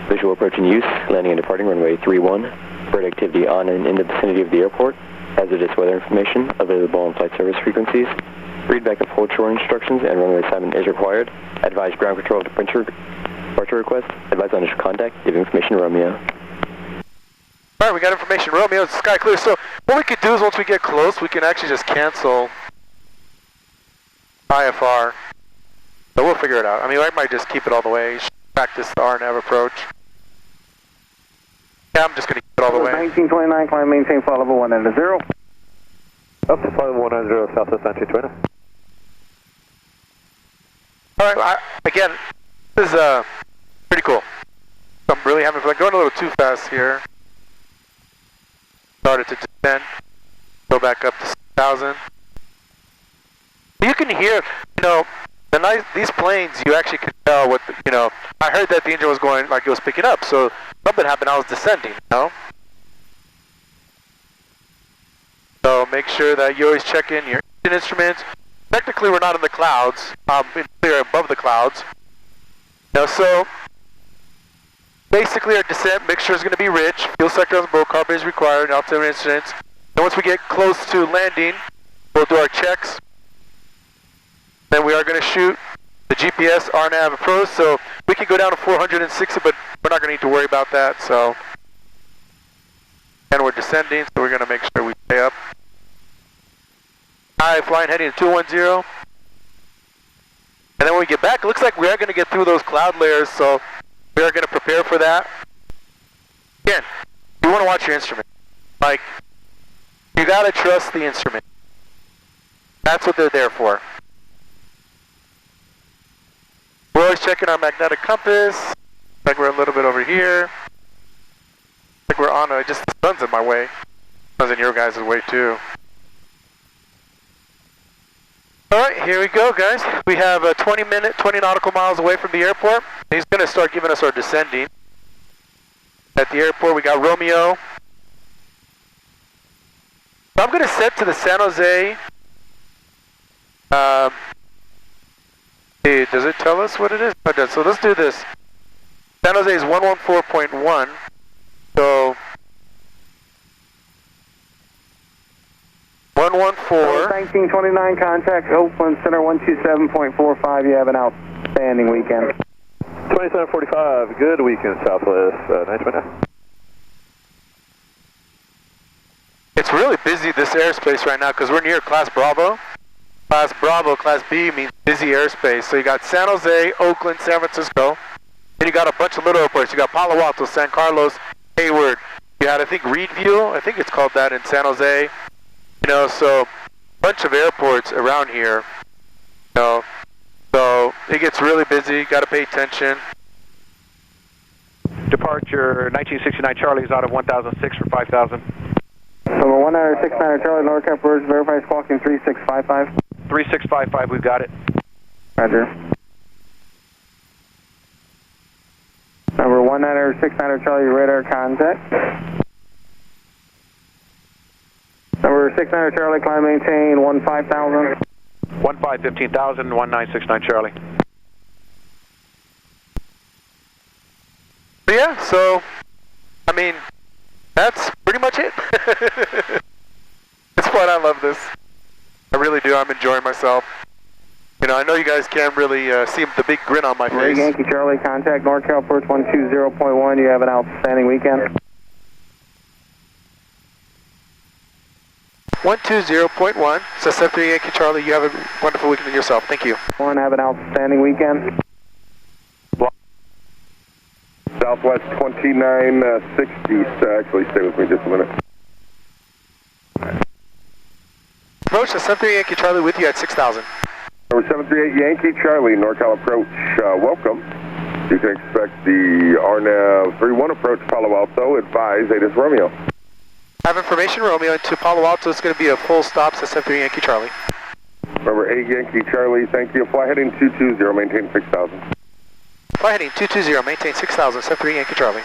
Visual approach in use, landing and departing runway 31. Bird activity on and in the vicinity of the airport. Hazardous weather information available on flight service frequencies. Read back of hold shore instructions and runway assignment is required. Advise ground control departure request. Advise on initial contact. Give information Romeo. Alright, we got information Romeo, it's sky clear. So what we could do is once we get close, we can actually just cancel IFR. So we'll figure it out. I mean, I might just keep it all the way. practice the RNAV approach. Yeah, I'm just going to keep it all the way. 1929, climb, maintain flight level 190. Up to flight level 190, Southwest 1929. Alright, again, this is pretty cool. I'm really having fun. Going a little too fast here. Started to descend. Go back up to 6,000. You can hear, you know, these planes, you actually can tell what, you know, I heard that the engine was going, like it was picking up, so something happened, I was descending, you know? So make sure that you always check in your engine instruments. Technically, we're not in the clouds, we're above the clouds. You know, so basically our descent mixture is going to be rich. Fuel sector on the boat, carb is required, and altimeter instruments. And once we get close to landing, we'll do our checks. Then we are going to shoot the GPS RNAV approach, so we can go down to 460, but we're not going to need to worry about that. So, and we're descending, so we're going to make sure we stay up. High flying heading to 210. And then when we get back, it looks like we are going to get through those cloud layers, so we are going to prepare for that. Again, you want to watch your instrument. Like, you got to trust the instrument. That's what they're there for. We're always checking our magnetic compass. Like we're a little bit over here. Like we're on just the sun's in my way. Sun's in your guys' way too. Alright, here we go, guys. We have 20 nautical miles away from the airport. He's going to start giving us our descending. At the airport, we got Romeo. So I'm going to set to the San Jose. Hey, does it tell us what it is? It does. So let's do this. San Jose is 114.1. So 114. 1929, contact Oakland Center 127.45. You have an outstanding weekend. 2745, good weekend, Southwest 929. It's really busy, this airspace right now, because we're near Class Bravo. Class Bravo, Class B means busy airspace. So you got San Jose, Oakland, San Francisco. Then you got a bunch of little airports. You got Palo Alto, San Carlos, Hayward. You had, I think, Reedville. I think it's called that in San Jose. You know, so a bunch of airports around here. You know, so it gets really busy. Got to pay attention. Departure 1969 Charlie is out of 1006 for 5,000. Number 1969 Charlie, NorCal Birds, verify squawking 3655. 3655, we've got it. Roger. Number 1969 Charlie, radar contact. Number 69 Charlie, climb maintain 15,000. 15,000, 1969 Charlie. Yeah, so, I mean, that's pretty much it. It's fun, I love this. I really do, I'm enjoying myself. You know, I know you guys can't really see the big grin on my face. Yankee Charlie, contact NorCal Approach 120.1. You have an outstanding weekend. 120.1, so 73 Yankee Charlie, you have a wonderful weekend yourself. Thank you. One, have an outstanding weekend. Southwest 2960, actually stay with me just a minute. Approach to 73 Yankee Charlie with you at 6,000. Number 738 Yankee Charlie, NorCal approach, welcome. You can expect the RNAV 31 approach Palo Alto, advise 8 is Romeo. Have information, Romeo, to Palo Alto. It's going to be a full stop, so 73 Yankee Charlie. Number 8 Yankee Charlie, thank you. Fly heading 220, maintain 6,000. Fly heading 220, maintain 6,000, 73 Yankee Charlie.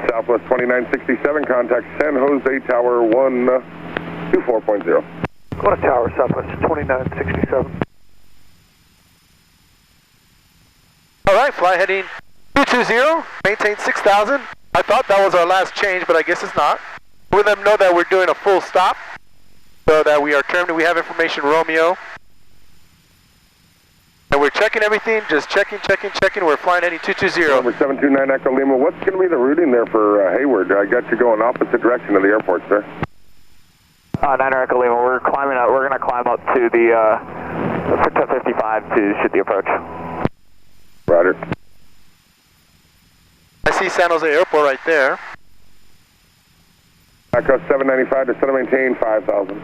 Southwest 2967, contact San Jose Tower 124.0. Go to Tower, Southwest 2967. Alright, fly heading 220, maintain 6,000. I thought that was our last change, but I guess it's not. We'll let them know that we're doing a full stop, so that we are terminated. We have information, Romeo. And we're checking everything, just checking. We're flying heading 220. Number 729 Echo Lima, what's going to be the routing there for Hayward? I got you going opposite direction of the airport, sir. 9 Echo Lima, we're climbing up. We're going to climb up to the 55 to shoot the approach. Roger. see San Jose Airport right there. Echo 795 to center maintain 5,000.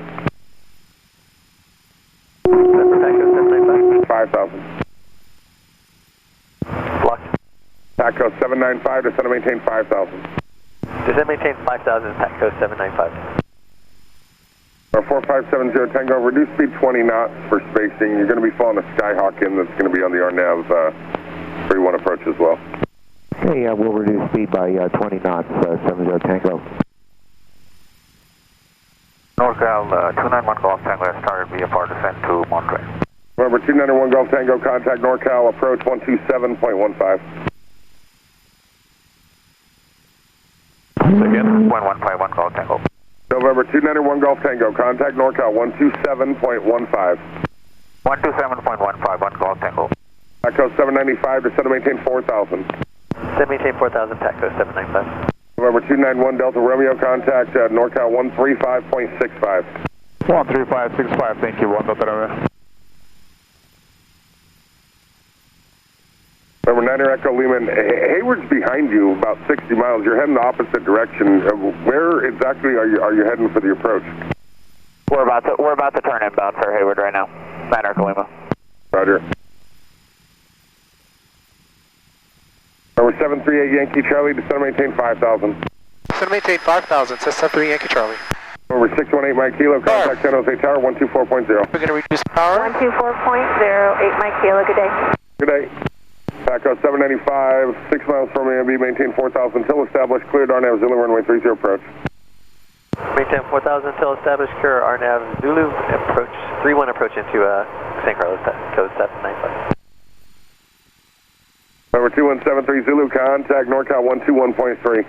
5,000. Block. Echo 795 to center maintain 5,000. Descend maintain 5,000, Patco 795. 4570 Tango, reduce speed 20 knots for spacing. You're going to be following a Skyhawk in that's going to be on the RNAV 31 approach as well. Okay, we'll reduce speed by 20 knots, 70 Tango. NorCal 291 Golf Tango has started VFR descent to Monterey. Remember 291 Golf Tango, contact NorCal approach 127.15. Again, 115 Golf Tango. November 291 Golf Tango, contact NorCal 127.15. 127.15 Golf Tango. Echo 795 to center maintain 4,000. Descend maintain 4,000, Patco 795. November 291 Delta Romeo, contact NorCal 135.65. 13565, thank you, 1 Delta Romeo. Number 9 Echo Lehman, Hayward's behind you about 60 miles. You're heading the opposite direction. Where exactly are you heading for the approach? We're about to turn inbound for Hayward right now. 9 Echo Lima. Roger. Number 738 Yankee Charlie, descend maintain 5,000. Descend maintain 5,000, says 73 Yankee Charlie. Number 618 Mike Kilo, contact San Jose Tower 124.0. We're going to reduce power. 124.08 Mike Kilo, good day. Good day. Paco 795, 6 miles from AMB, maintain 4,000 until established, cleared RNAV Zulu runway 30 approach. Maintain 4,000 until established, clear RNAV Zulu approach, 31 approach into San Carlos, code 795. Number 2173 Zulu, contact NorCal 121.3.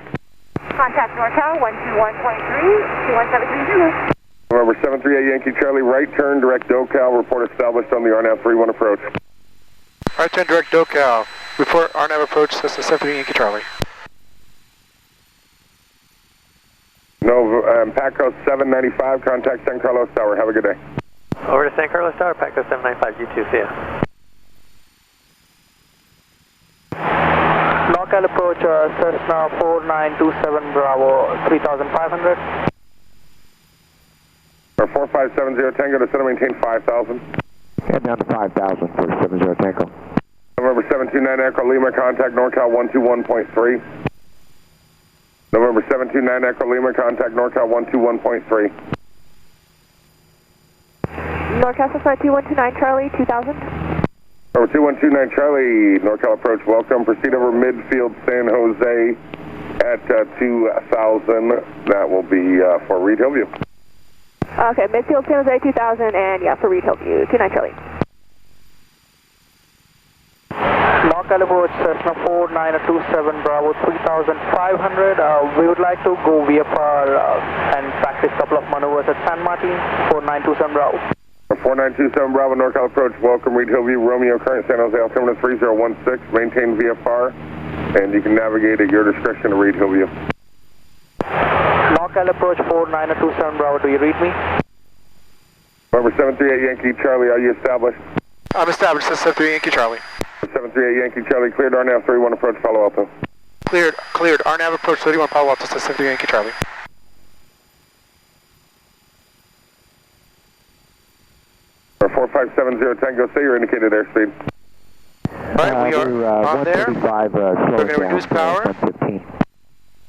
Contact NorCal 121.3, 2173 Zulu. Number 738 Yankee Charlie, right turn, direct DoCal, report established on the RNAV 31 approach. Right turn direct DoCal. Report RNAV approach, Cessna 73 Yankee Charlie. No, Paco 795, contact San Carlos Tower. Have a good day. Over to San Carlos Tower, Paco 795, you too, see ya. NorCal approach, Cessna 4927 Bravo, 3,500. Or 4570 Tango, to center maintain 5,000. Head down to 5,000 for 70 Tango. November 729 Echo Lima, contact NorCal 121.3. November 729 Echo Lima, contact NorCal 121.3. NorCal Cessna 2129 Charlie, 2,000. Over 2129 Charlie, NorCal approach, welcome. Proceed over midfield San Jose at 2,000. That will be for Reed Hillview. Okay, midfield San Jose 2000, and yeah, for Reed Hillview, 29 Charlie. NorCal approach, Cessna 4927 Bravo, 3,500. We would like to go VFR and practice a couple of maneuvers at San Martin, 4927 Bravo. 4927 Bravo, NorCal approach, welcome. Reed Hillview, Romeo, current San Jose, altimeter 3016, maintain VFR, and you can navigate at your discretion to Reed Hillview. NorCal approach 4927 Bravo, do you read me? Number 738 Yankee Charlie, are you established? I'm established, Cessna 73 Yankee Charlie. 738 Yankee Charlie, cleared RNAV 31 approach Palo Alto. Cleared RNAV approach 31 Palo Alto, Cessna 73 Yankee Charlie. Or 4570 Tango, say your indicated airspeed. Right, we are on there. 135, We're going to reduce power. 115.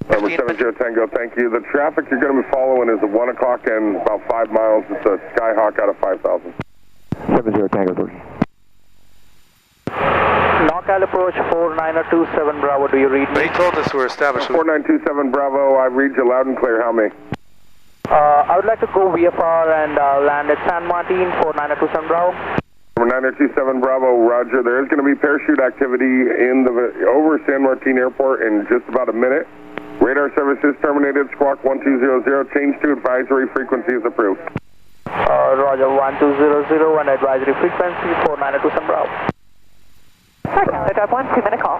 Number 70 Tango, thank you. The traffic you're going to be following is at 1 o'clock and about 5 miles. It's a Skyhawk out of 5,000. 70 Tango, please. NorCal approach 4927 Bravo, do you read me? He told us we're established. 4927 Bravo, I read you loud and clear. How many? I would like to go VFR and land at San Martin, 4927 Bravo. Number 927 Bravo, roger. There is going to be parachute activity over San Martin Airport in just about a minute. Radar services terminated, squawk 1200, change to advisory frequency is approved. Roger, 1200 and advisory frequency 4927 Bravo. NorCal, drop 1, 2-minute call.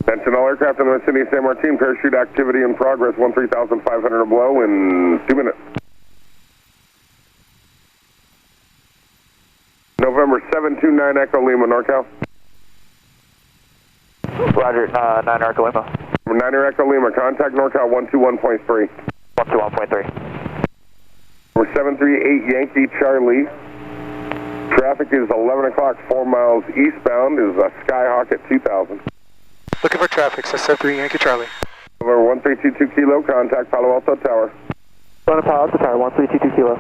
Attention all aircraft in the vicinity of San Martin, parachute activity in progress, 13,500 or below in 2 minutes. November 729 Echo Lima, NorCal. Roger, 9 Echo Lima. Niner Echo Lima, contact NorCal 121.3. 121.3. Number 738 Yankee Charlie. Traffic is 11 o'clock, 4 miles eastbound, is a Skyhawk at 2000. Looking for traffic, SF3 Yankee Charlie. Over 1322 Kilo, contact Palo Alto Tower. Palo Alto Tower, 1322 Kilo.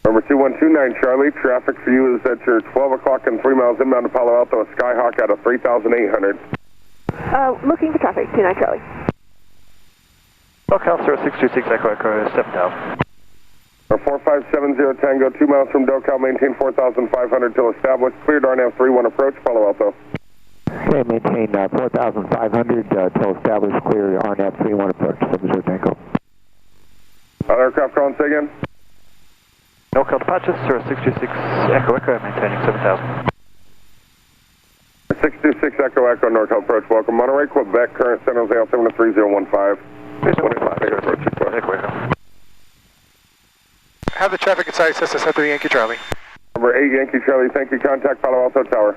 Number 2129 Charlie, traffic for you is at your 12 o'clock and 3 miles inbound to Palo Alto, a Skyhawk out of 3,800. Looking for traffic, 29 Charlie. Locale 0626 Echo Echo, 7000. 4570 Tango, 2 miles from DoCal, maintain 4,500 till established. Cleared RNAV 31 approach, Palo Alto. Okay, maintain 4,500 till established, clear RNAV 31 approach, 70 Tango. Other aircraft calling, say again? NorCal departures 0626 Echo Echo, maintaining 7000. 626 Echo Echo, NorCal approach, welcome. Monterey, Quebec, current San Jose altimeter 3015. 3015, approach, Echo Echo. Have the traffic inside SF3 Yankee Charlie. Number 8 Yankee Charlie, thank you. Contact Palo Alto Tower.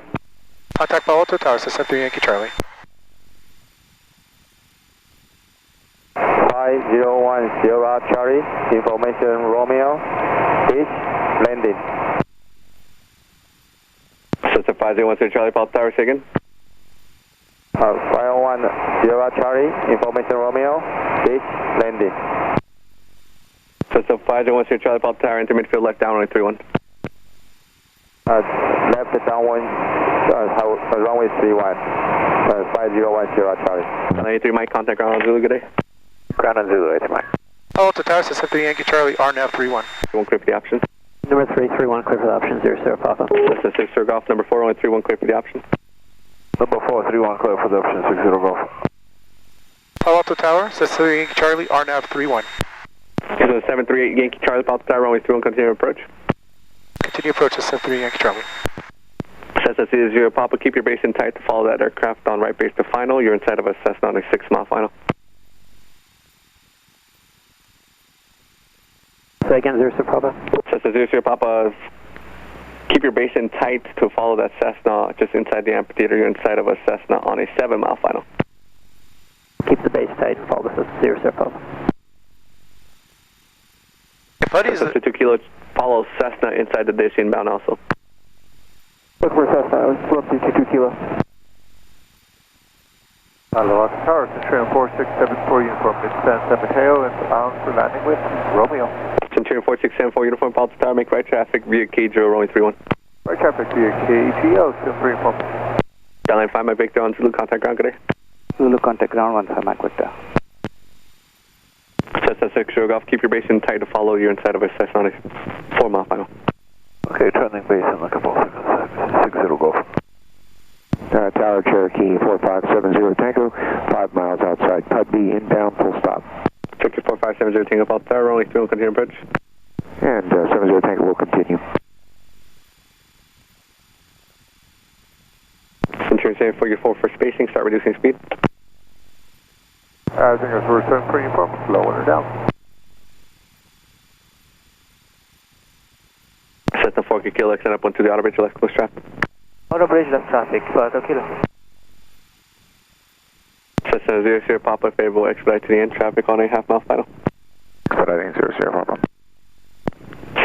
Contact Palo Alto Tower, SF3 Yankee Charlie. 5010 Charlie, information Romeo, pitch, landing. System 5010 Charlie, Palo Tower, say again. 5010 Charlie, information Romeo, pitch, landing. System 5010 Charlie, Palo Tower, enter midfield left down, runway 31. Left downwind, runway 31, 5010 Charlie. 983 Mike, contact ground on Zulu, good day. Ground on Zulu, 8 Mike. Palo Alto Tower, SF3 Yankee Charlie, RNAV 31. 31 clear for the option. Number 331 clear for the option, 00 Papa. System 6 0 Golf, number 4, runway 31 clear for the option. Number 431 clear for the option, 60 Golf. Palo Alto Tower, SF3 Yankee Charlie, RNAV 31. Here's 738 Yankee Charlie, Palo Alto Tower, runway 31, continue approach. Continue approach, SF3 Yankee Charlie. Cessna 0 Papa, keep your base in tight to follow that aircraft on right base to final. You're inside of a Cessna on a 6-mile final. Say again, 00 Papa. Cessna 0 Papa, keep your base in tight to follow that Cessna just inside the amphitheater. You're inside of a Cessna on a 7-mile final. Keep the base tight and follow the 00 Papa. Buddies, Cessna 2 Kilo, follow Cessna inside the dish inbound also. Look for Cessna, slope 22 Kilo. Palo Alto Tower, Centurion 4674 uniform, mid-San Mateo, and bound for landing with Romeo. Centurion 4674 uniform, Palo Alto Tower, make right traffic via KGO, runway 31. Right traffic via KGO, still free inform. Downline 5, my Victor on Zulu, contact ground, good day. Zulu contact ground 15, Mike Victor. Cessna 6 0 Golf, keep your base in tight to follow. You're inside of a Cessna on a 4-mile final. Okay, turning base in like a couple seconds, 60 Golf. Tower Cherokee 4570 Tango, 5 miles outside, Pud B, inbound, full stop. Cherokee 4570 Tango, Palo Alto Tower, runway 31, continue approach. And 70 Tango will continue. Centurion 744 for spacing, start reducing speed. I think it's return free inform, slowing her down. Cessna 4 Kilo, extend up onto the outer bridge, left close traffic. Outer bridge left traffic, 2 Kilo. Cessna 00 Papa, favorable expedite to the end, traffic on a half-mile final. Expediting 00 Papa.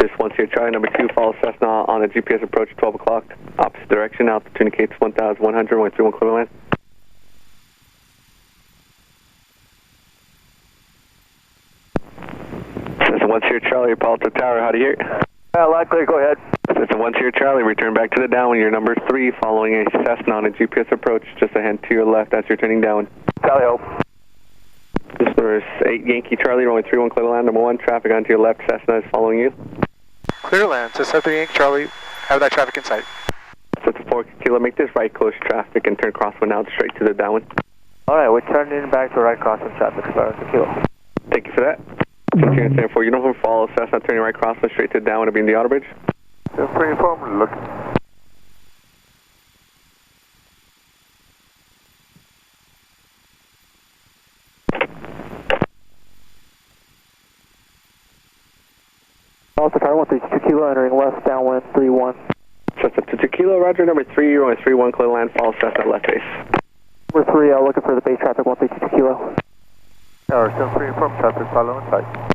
Just 10 Charlie, number 2, follow Cessna on a GPS approach, 12 o'clock, opposite direction, altitude indicates 1,100, runway 31 clear land. Cessna 10 Charlie, Palo Alto Tower, how do you hear? Likely, go ahead. Cessna 10 Charlie, return back to the downwind. You're number 3, following a Cessna on a GPS approach, just ahead to your left as you're turning downwind. Tally ho. This number is 8 Yankee Charlie, runway 31 clear land, number 1, traffic onto your left, Cessna is following you. clear land, SF3 Yankee Charlie, have that traffic in sight. Cessna 4 Kilo, make this right close traffic and turn crosswind out straight to the downwind. Alright, we're turning back to right crosswind traffic, 2 Kilo. Thank you for that. Centurion 74 uniform, follow Cessna, turning right crosswind straight to the downwind, being the outer bridge. Still free inform, look. Alto Tower 132 Kilo, entering left downwind 31. Cessna 22 Kilo, roger, number 3, runway 31 clear land, follow Cessna left base. Number 3, looking for the base traffic, 1322 Kilo. Tower 73 from traffic, Palo on site.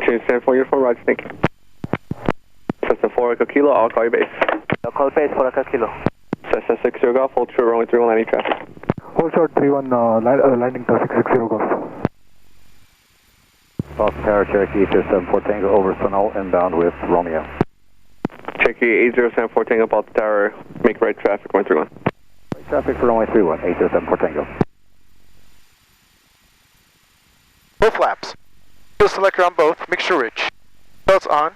Change 10-4 uniform, roger, thank you. Cessna 4 Echo Kilo, I'll call you base. I'll call base 4 Echo Kilo. Cessna 60 Golf, hold short, runway 31, landing traffic. Hold short 31, landing traffic 60 Golf. South Tower, Cherokee 807 Tango over Sunol, inbound with Romeo. Cherokee 8074 Tango, Palo Alto Tower, make right traffic, 131. Right traffic for runway 31, 807 Tango. Both flaps. Fuel selector on both, mixture rich. Belts on.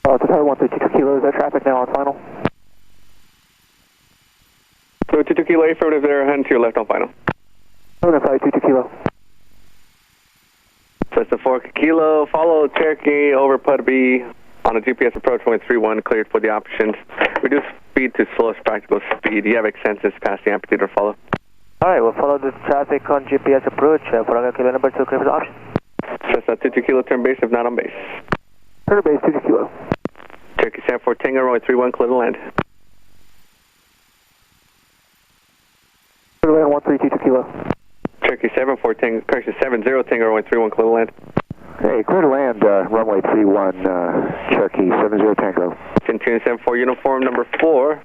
To Tower 1322 Kilo, is that traffic now on final? So 22 Kilo, affirmative there, heading to your left on final. 22 Kilo. Cessna 4 Kilo, follow Cherokee over Put B on a GPS approach, runway 31, cleared for the options. Reduce speed to slowest practical speed. Do you have extensions past the amplitude or follow? Alright, we'll follow the traffic on GPS approach. For Kilo number 2, clear for the option. Cessna 22 Kilo, turn base if not on base. Turn base 22 Kilo. Cherokee 74 Tango, runway 31, clear to land. Clear to land 1322 Kilo. Cherokee 74 Tango, correction 70 Tango, runway 31, clear to land. Okay, clear to land, runway 31, Cherokee 70 Tango. Continue 74 uniform number 4,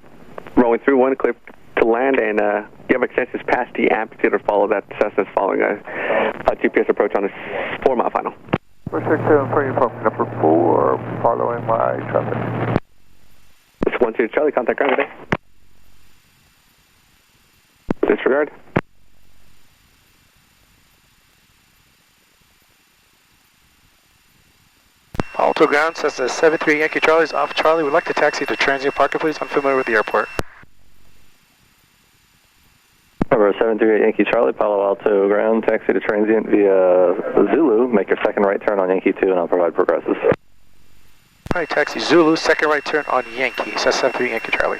runway 31, clear to land, and you have extensions past the amplitude or follow that Cessna's following a GPS approach on a 4-mile final. 467 for uniform number 4, following my traffic. It's 12 Charlie, contact ground today. Disregard. Palo Alto ground says the 73 Yankee Charlie is off Charlie. Would like to taxi to transient parking, please. Unfamiliar with the airport. Number 738 Yankee Charlie, Palo Alto ground, taxi to transient via Zulu. Make your second right turn on Yankee 2 and I'll provide progressives. Alright, taxi Zulu, second right turn on Yankee. Says 73 Yankee Charlie.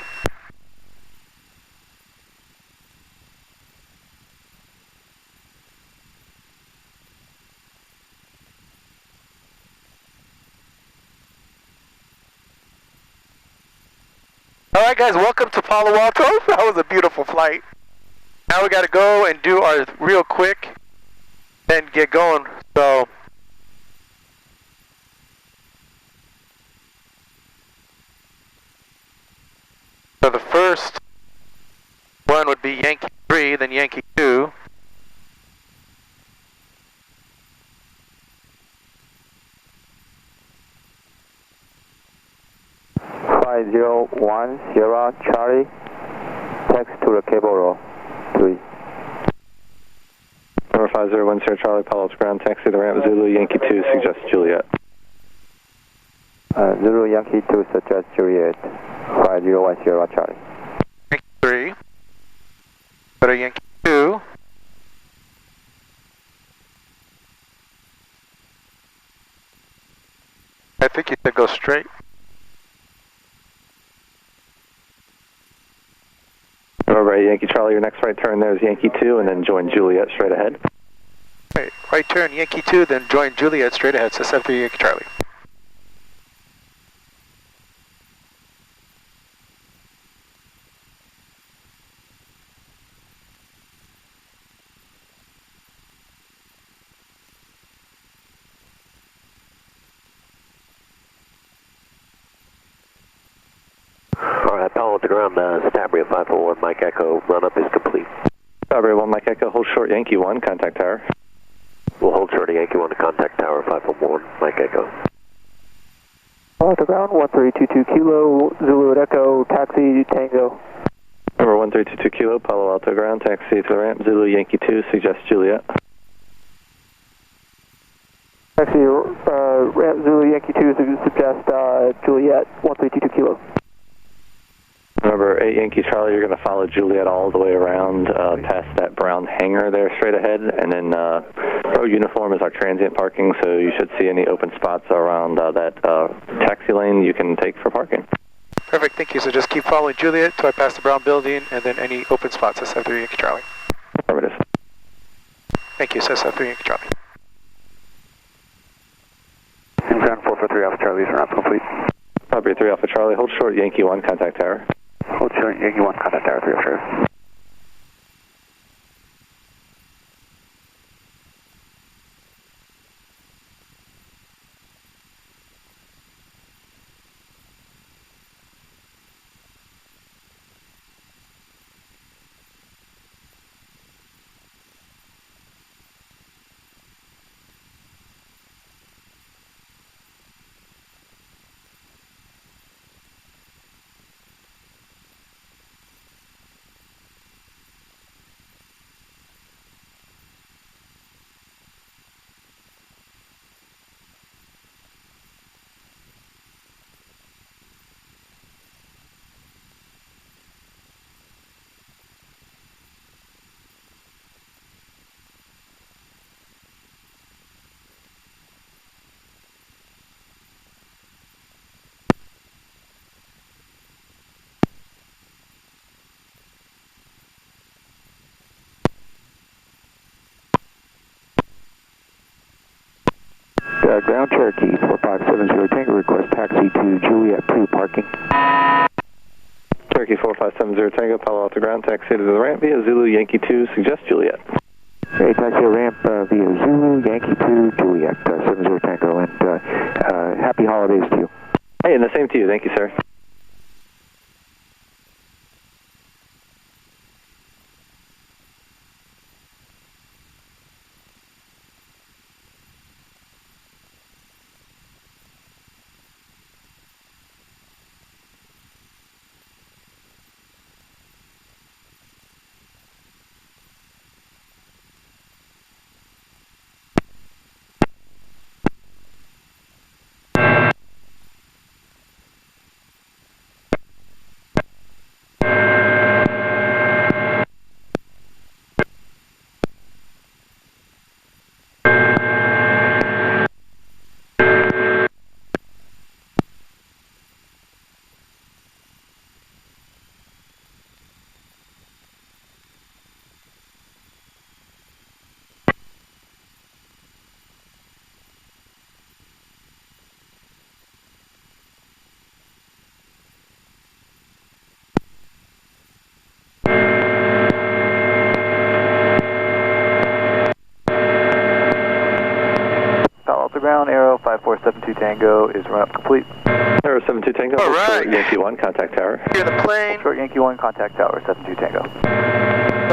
Alright guys, welcome to Palo Alto. That was a beautiful flight. Now we gotta go and do our real quick and get going. So the first one would be Yankee 3, then Yankee 2. Sierra Charlie, text to the cable 3. Number 501 Sierra Charlie, Palo Alto ground, taxi to ramp Zulu, Yankee 2, suggest Juliet. Zulu Yankee 2, suggest Juliet, 501 Sierra Charlie. Yankee 3, go to Yankee 2. I think you should go straight. Remember, Yankee Charlie, your next right turn there is Yankee 2, and then join Juliet straight ahead. Right turn, Yankee 2, then join Juliet straight ahead, so 73 Yankee Charlie. Alright, Palo Alto ground, Stabria 541, Mike Echo, run up is complete. Stabria 1, Mike Echo, hold short Yankee 1, contact tower. We'll hold short Yankee 1 to contact tower 541, Mike Echo. Palo Alto ground, 1322 Kilo, Zulu Echo, taxi Tango. Number 1322 Kilo, Palo Alto ground, taxi to the ramp, Zulu Yankee 2, suggest Juliet. Taxi ramp Zulu Yankee 2, suggest Juliet, 1322 Kilo. Remember, 8 Yankee Charlie, you're going to follow Juliet all the way around past that brown hangar there straight ahead, and then road uniform is our transient parking, so you should see any open spots around that taxi lane you can take for parking. Perfect, thank you. So just keep following Juliet till I pass the brown building, and then any open spots, says 73 Yankee Charlie. Affirmative. Thank you, says 73 Yankee Charlie. Ground 443 Alpha Charlie, ramp complete. Copy 3 Alpha Charlie, hold short Yankee 1, contact tower. Hold short Yankee 1, contact tower 3 0. Ground Cherokee 4570 Tango, request taxi to Juliet 2 parking. Cherokee 4570 Tango, Palo Alto ground, taxi to the ramp via Zulu Yankee 2, suggest Juliet. Okay, taxi ramp via Zulu Yankee 2 Juliet 70 Tango, and happy holidays to you. Hey, and the same to you. Thank you, sir. Ground, Aero 5472 Tango is run up complete. Aero 72 Tango, all right. Short Yankee 1, contact tower. You're the plane. Short Yankee 1, contact tower 72 Tango.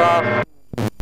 Off.